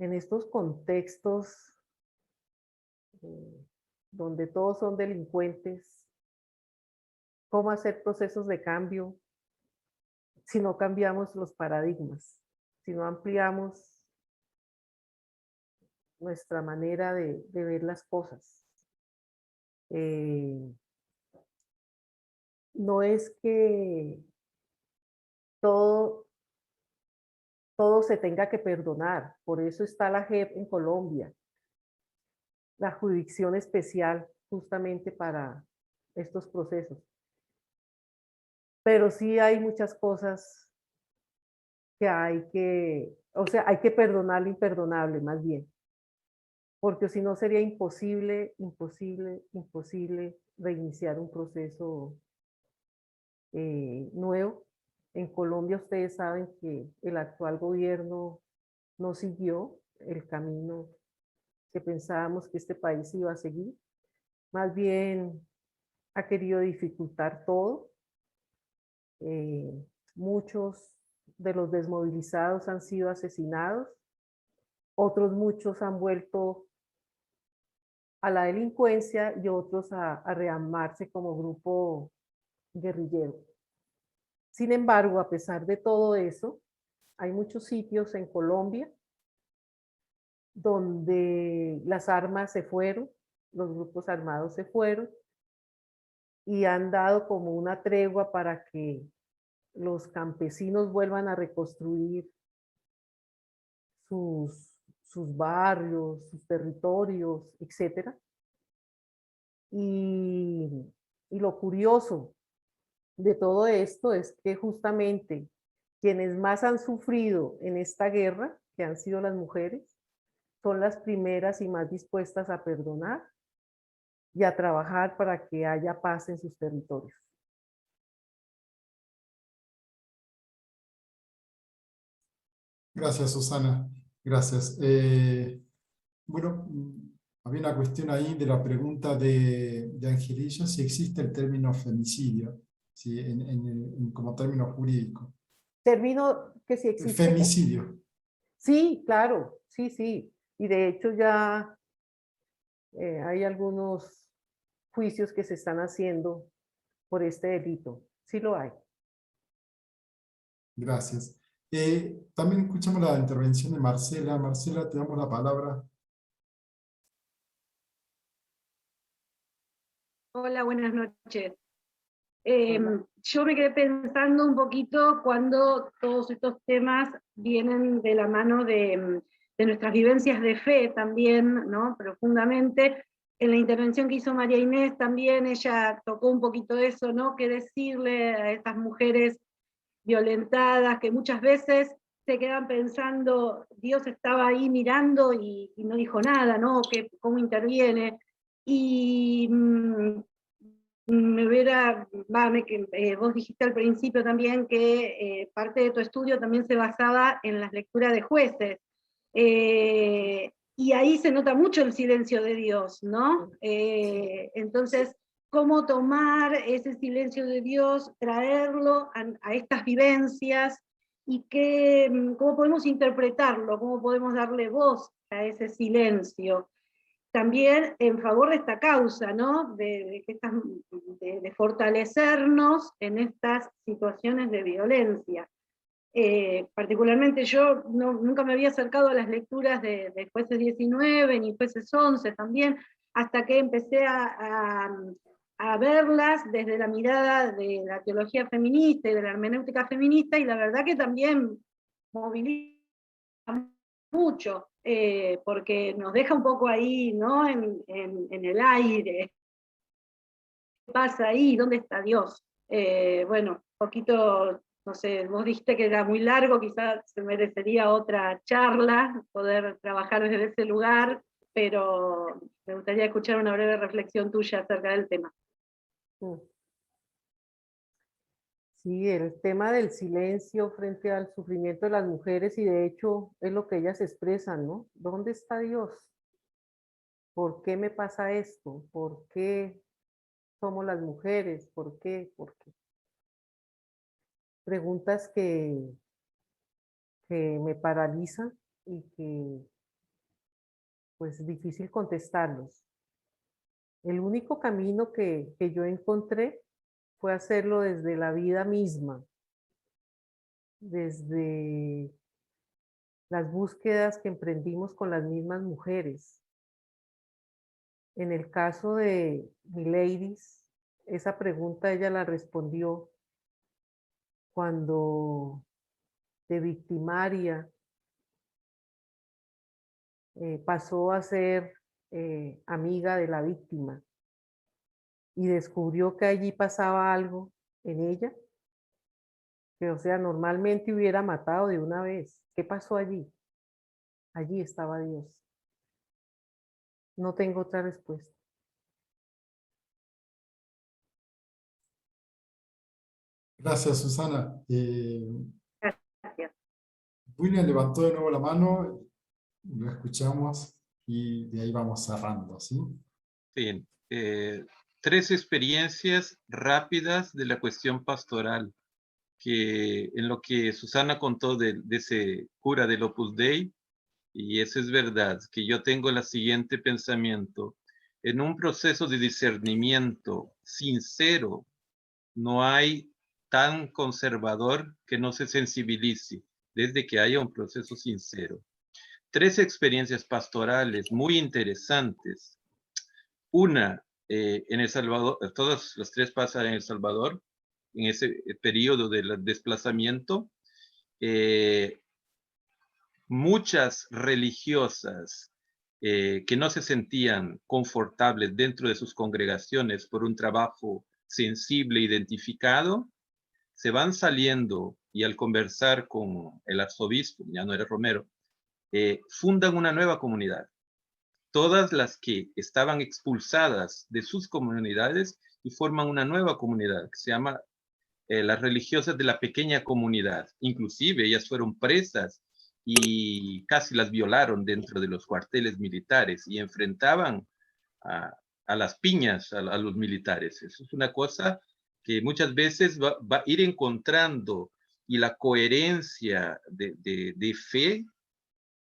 en estos contextos donde todos son delincuentes, ¿cómo hacer procesos de cambio si no cambiamos los paradigmas, si no ampliamos nuestra manera de ver las cosas? No es que todo se tenga que perdonar, por eso está la JEP en Colombia, la jurisdicción especial justamente para estos procesos. Pero sí hay muchas cosas que hay que perdonar lo imperdonable, más bien. Porque si no sería imposible reiniciar un proceso nuevo. En Colombia ustedes saben que el actual gobierno no siguió el camino que pensábamos que este país iba a seguir. Más bien ha querido dificultar todo. Muchos de los desmovilizados han sido asesinados. Otros muchos han vuelto a la delincuencia y otros a rearmarse como grupo guerrillero. Sin embargo, a pesar de todo eso, hay muchos sitios en Colombia donde las armas se fueron, los grupos armados se fueron y han dado como una tregua para que los campesinos vuelvan a reconstruir sus barrios, sus territorios, etc. Y lo curioso de todo esto es que justamente quienes más han sufrido en esta guerra, que han sido las mujeres, son las primeras y más dispuestas a perdonar y a trabajar para que haya paz en sus territorios. Gracias, Susana. Gracias. Bueno, había una cuestión ahí de la pregunta de Angelillo, si existe el término femicidio, ¿sí? Como término jurídico. Término que si El existe. femicidio. Sí, claro, sí, sí. Y de hecho ya hay algunos juicios que se están haciendo por este delito. Sí lo hay. Gracias. También escuchamos la intervención de Marcela. Marcela, te damos la palabra. Hola, buenas noches. Yo me quedé pensando un poquito cuando todos estos temas vienen de la mano de nuestras vivencias de fe también, ¿no? Profundamente. En la intervención que hizo María Inés también, ella tocó un poquito eso, ¿no? Qué decirle a estas mujeres violentadas que muchas veces se quedan pensando, Dios estaba ahí mirando y no dijo nada, ¿no? ¿Cómo interviene? Y me hubiera, vos dijiste al principio también que parte de tu estudio también se basaba en las lecturas de jueces, y ahí se nota mucho el silencio de Dios, ¿no? Entonces, ¿cómo tomar ese silencio de Dios, traerlo a estas vivencias, y cómo podemos interpretarlo, cómo podemos darle voz a ese silencio? También en favor de esta causa, ¿no? De fortalecernos en estas situaciones de violencia. Particularmente yo nunca me había acercado a las lecturas de Jueces 19, ni Jueces 11 también, hasta que empecé a verlas desde la mirada de la teología feminista y de la hermenéutica feminista, y la verdad que también moviliza mucho, porque nos deja un poco ahí, ¿no? En el aire. ¿Qué pasa ahí? ¿Dónde está Dios? Bueno, poquito, no sé, vos dijiste que era muy largo, quizás se merecería otra charla, poder trabajar desde ese lugar, pero me gustaría escuchar una breve reflexión tuya acerca del tema. Sí, el tema del silencio frente al sufrimiento de las mujeres, y de hecho es lo que ellas expresan, ¿no? ¿Dónde está Dios? ¿Por qué me pasa esto? ¿Por qué somos las mujeres? ¿Por qué? ¿Por qué? Preguntas que me paralizan y que pues es difícil contestarlos. El único camino que yo encontré fue hacerlo desde la vida misma, desde las búsquedas que emprendimos con las mismas mujeres. En el caso de Mileidis, esa pregunta ella la respondió cuando de victimaria pasó a ser amiga de la víctima y descubrió que allí pasaba algo en ella, que o sea, normalmente hubiera matado de una vez. ¿Qué pasó allí? Allí estaba Dios. No tengo otra respuesta. Gracias, Susana. Gracias. William levantó de nuevo la mano, lo escuchamos y de ahí vamos cerrando, ¿sí? Bien. 3 experiencias rápidas de la cuestión pastoral, que en lo que Susana contó de ese cura del Opus Dei, y eso es verdad, que yo tengo el siguiente pensamiento: en un proceso de discernimiento sincero, no hay tan conservador que no se sensibilice, desde que haya un proceso sincero. 3 experiencias pastorales muy interesantes. Una, en El Salvador, todas las 3 pasan en El Salvador, en ese periodo del desplazamiento. Muchas religiosas que no se sentían confortables dentro de sus congregaciones por un trabajo sensible, identificado, se van saliendo, y al conversar con el arzobispo, ya no era Romero, fundan una nueva comunidad. Todas las que estaban expulsadas de sus comunidades y forman una nueva comunidad que se llama las religiosas de la pequeña comunidad. Inclusive ellas fueron presas y casi las violaron dentro de los cuarteles militares y enfrentaban a las piñas a los militares. Eso es una cosa que muchas veces va a ir encontrando, y la coherencia de fe,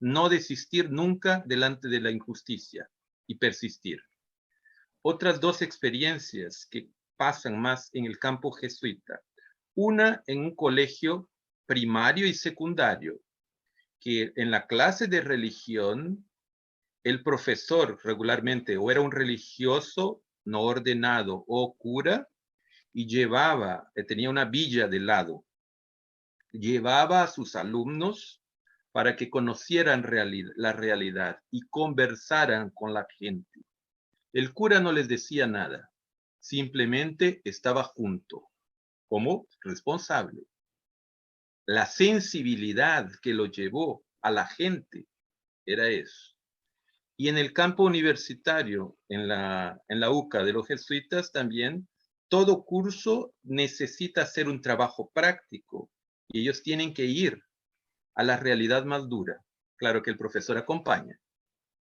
no desistir nunca delante de la injusticia y persistir. otras dos experiencias que pasan más en el campo jesuita. Una en un colegio primario y secundario, que en la clase de religión, el profesor regularmente o era un religioso no ordenado o cura, y tenía una villa de lado, llevaba a sus alumnos para que conocieran la realidad y conversaran con la gente. El cura no les decía nada, simplemente estaba junto, como responsable. La sensibilidad que lo llevó a la gente era eso. Y en el campo universitario, en la UCA de los jesuitas también, todo curso necesita hacer un trabajo práctico y ellos tienen que ir a la realidad más dura. Claro que el profesor acompaña,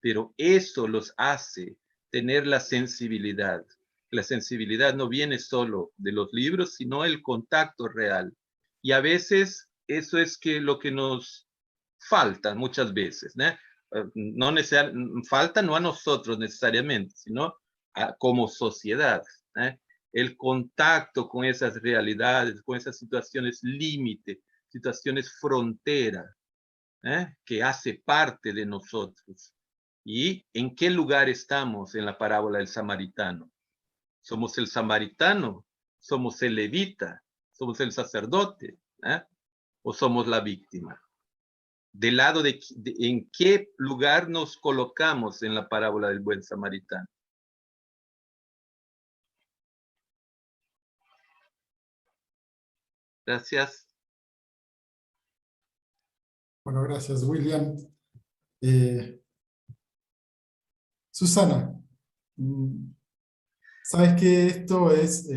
pero eso los hace tener la sensibilidad. La sensibilidad no viene solo de los libros, sino el contacto real. Y a veces eso es lo que nos falta muchas veces, ¿no? Falta no a nosotros necesariamente, sino como sociedad, ¿eh? El contacto con esas realidades, con esas situaciones límite, situaciones frontera, que hace parte de nosotros. ¿Y en qué lugar estamos en la parábola del samaritano? ¿Somos el samaritano? ¿Somos el levita? ¿Somos el sacerdote? ¿O somos la víctima? ¿Del lado en qué lugar nos colocamos en la parábola del buen samaritano? Gracias. Bueno, gracias, William. Susana, sabes que esto es,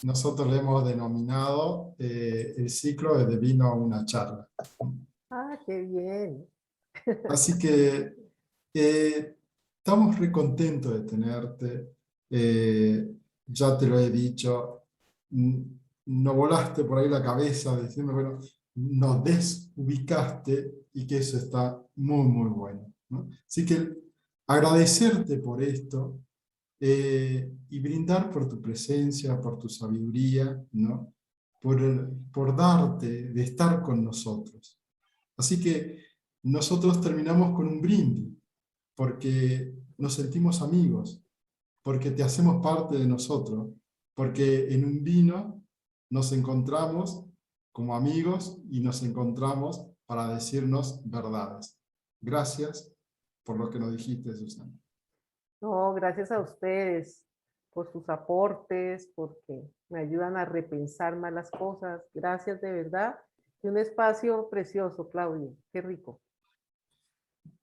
nosotros le hemos denominado el ciclo de vino a una charla. Ah, qué bien. Así que estamos re contentos de tenerte. Ya te lo he dicho, no volaste por ahí la cabeza diciendo, bueno, nos desubicaste y que eso está muy, muy bueno, ¿no? Así que agradecerte por esto y brindar por tu presencia, por tu sabiduría, ¿no? Por darte, de estar con nosotros. Así que nosotros terminamos con un brindis, porque nos sentimos amigos, porque te hacemos parte de nosotros, porque en un vino nos encontramos como amigos y nos encontramos para decirnos verdades. Gracias por lo que nos dijiste, Susana. No, gracias a ustedes por sus aportes, porque me ayudan a repensar más las cosas. Gracias de verdad. Y un espacio precioso, Claudio. Qué rico.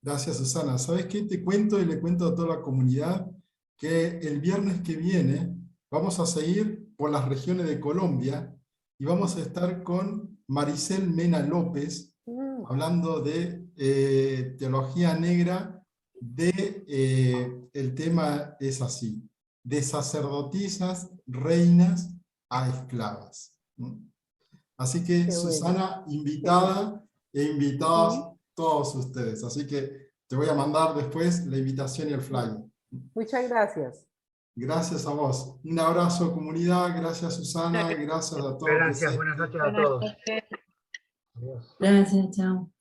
Gracias, Susana. ¿Sabes qué? Te cuento y le cuento a toda la comunidad que el viernes que viene vamos a seguir por las regiones de Colombia y vamos a estar con Maricel Mena López, hablando de teología negra, el tema es así, de sacerdotisas, reinas a esclavas. Así que Qué Susana, invitada e invitados todos ustedes. Así que te voy a mandar después la invitación y el flyer. Muchas gracias. Gracias a vos. Un abrazo, comunidad. Gracias, Susana. Gracias a todos. Gracias, buenas noches a todos. Adiós. Gracias, chao.